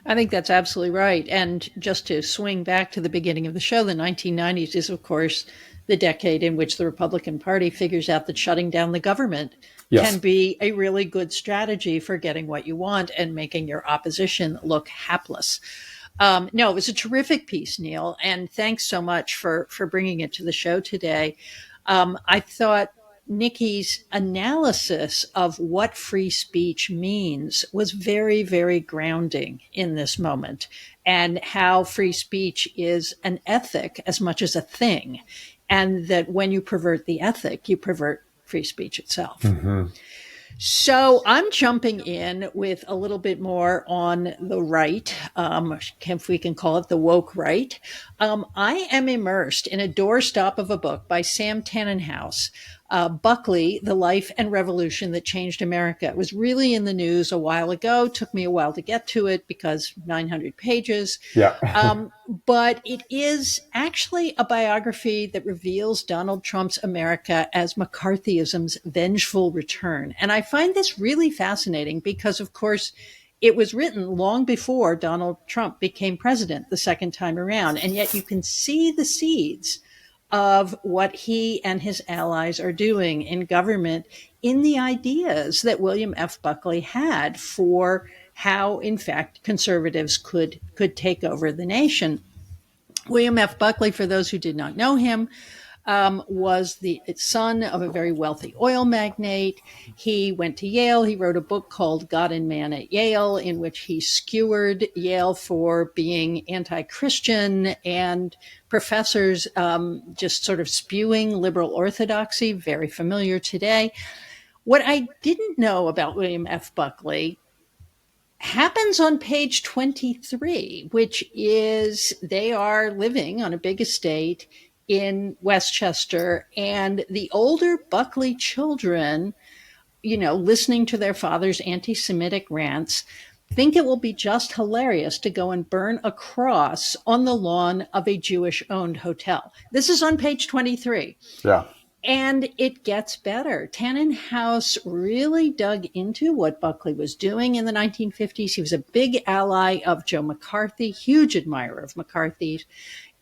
B: I think that's absolutely right. And just to swing back to the beginning of the show, the 1990s is, of course, the decade in which the Republican Party figures out that shutting down the government can be a really good strategy for getting what you want and making your opposition look hapless. No, it was a terrific piece, Neil, and thanks so much for bringing it to the show today. I thought Nikki's analysis of what free speech means was very, very grounding in this moment, and how free speech is an ethic as much as a thing. And that when you pervert the ethic, you pervert free speech itself. Mm-hmm. So I'm jumping in with a little bit more on the right, if we can call it the woke right. I am immersed in a doorstop of a book by Sam Tannenhouse, Buckley, The Life and Revolution That Changed America. It was really in the news a while ago. Took me a while to get to it because 900 pages.
C: Yeah.
B: But it is actually a biography that reveals Donald Trump's America as McCarthyism's vengeful return. And I find this really fascinating because, of course, it was written long before Donald Trump became president the second time around. And yet you can see the seeds of what he and his allies are doing in government in the ideas that William F. Buckley had for how, in fact, conservatives could take over the nation. William F. Buckley, for those who did not know him, was the son of a very wealthy oil magnate. He went to Yale. He wrote a book called God and Man at Yale, in which he skewered Yale for being anti-Christian and professors just sort of spewing liberal orthodoxy, very familiar today. What I didn't know about William F. Buckley happens on page 23, which is they are living on a big estate in Westchester, and the older Buckley children, listening to their father's anti-Semitic rants, think it will be just hilarious to go and burn a cross on the lawn of a Jewish-owned hotel. This is on page 23.
C: Yeah.
B: And it gets better. Tannenhouse really dug into what Buckley was doing in the 1950s. He was a big ally of Joe McCarthy, huge admirer of McCarthy,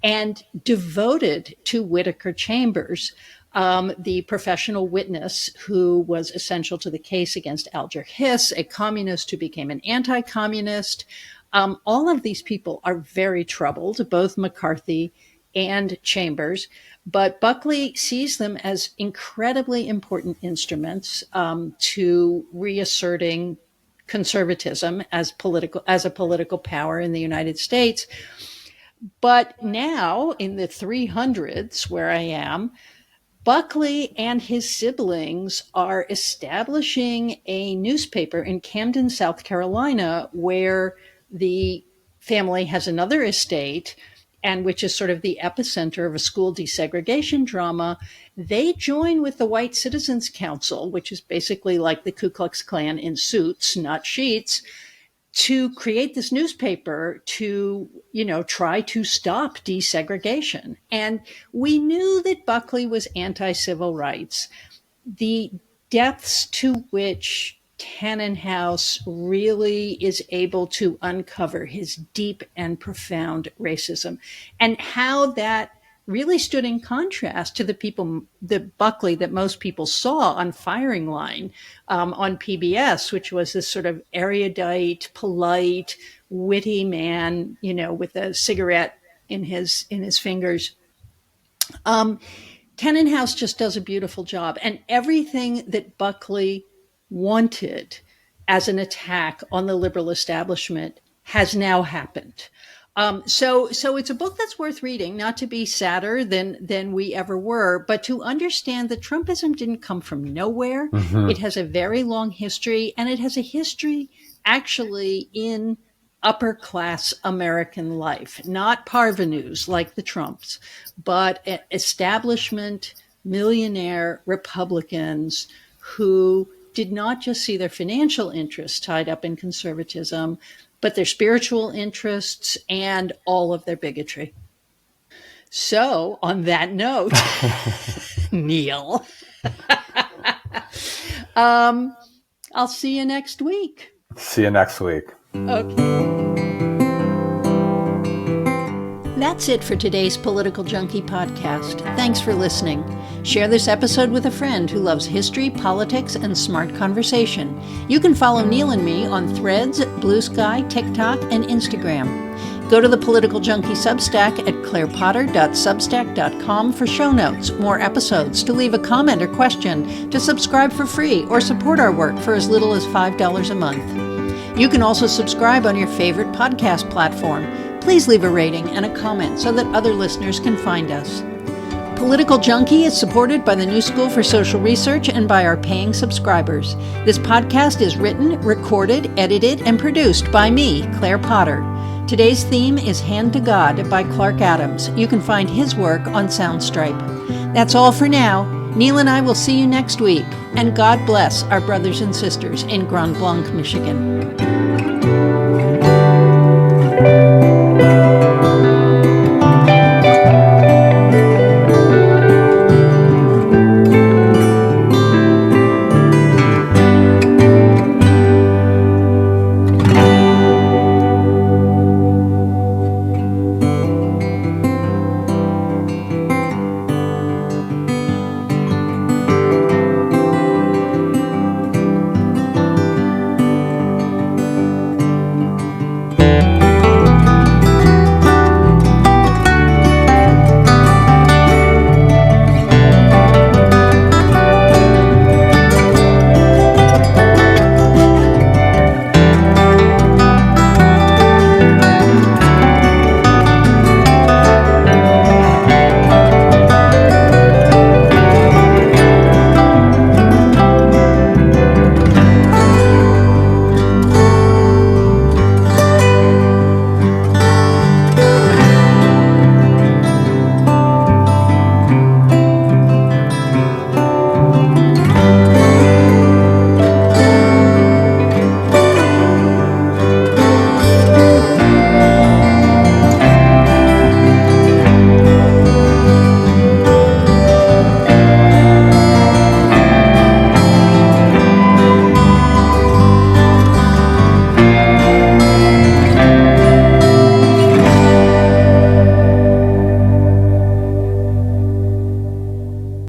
B: and devoted to Whittaker Chambers, the professional witness who was essential to the case against Alger Hiss, a communist who became an anti-communist. All of these people are very troubled, both McCarthy and Chambers, but Buckley sees them as incredibly important instruments to reasserting conservatism as a political power in the United States. But now, in the 300s, where I am, Buckley and his siblings are establishing a newspaper in Camden, South Carolina, where the family has another estate, and which is sort of the epicenter of a school desegregation drama, they join with the White Citizens Council, which is basically like the Ku Klux Klan in suits, not sheets, to create this newspaper to, try to stop desegregation. And we knew that Buckley was anti-civil rights. The depths to which Tannenhouse really is able to uncover his deep and profound racism, and how that really stood in contrast to the Buckley that most people saw on Firing Line on PBS, which was this sort of erudite, polite, witty man, with a cigarette in his fingers. Tannenhouse just does a beautiful job, and everything that Buckley wanted as an attack on the liberal establishment has now happened. So it's a book that's worth reading, not to be sadder than we ever were, but to understand that Trumpism didn't come from nowhere. Mm-hmm. It has a very long history, and it has a history actually in upper class American life, not parvenus like the Trumps, but establishment, millionaire Republicans who did not just see their financial interests tied up in conservatism, but their spiritual interests and all of their bigotry. So, on that note, Neil, I'll see you next week.
C: See you next week.
B: Okay. That's it for today's Political Junkie podcast. Thanks for listening. Share this episode with a friend who loves history, politics, and smart conversation. You can follow Neil and me on Threads, Blue Sky, TikTok, and Instagram. Go to the Political Junkie Substack at clairepotter.substack.com for show notes, more episodes, to leave a comment or question, to subscribe for free, or support our work for as little as $5 a month. You can also subscribe on your favorite podcast platform. Please leave a rating and a comment so that other listeners can find us. Political Junkie is supported by the New School for Social Research and by our paying subscribers. This podcast is written, recorded, edited, and produced by me, Claire Potter. Today's theme is Hand to God by Clark Adams. You can find his work on Soundstripe. That's all for now. Neil and I will see you next week. And God bless our brothers and sisters in Grand Blanc, Michigan.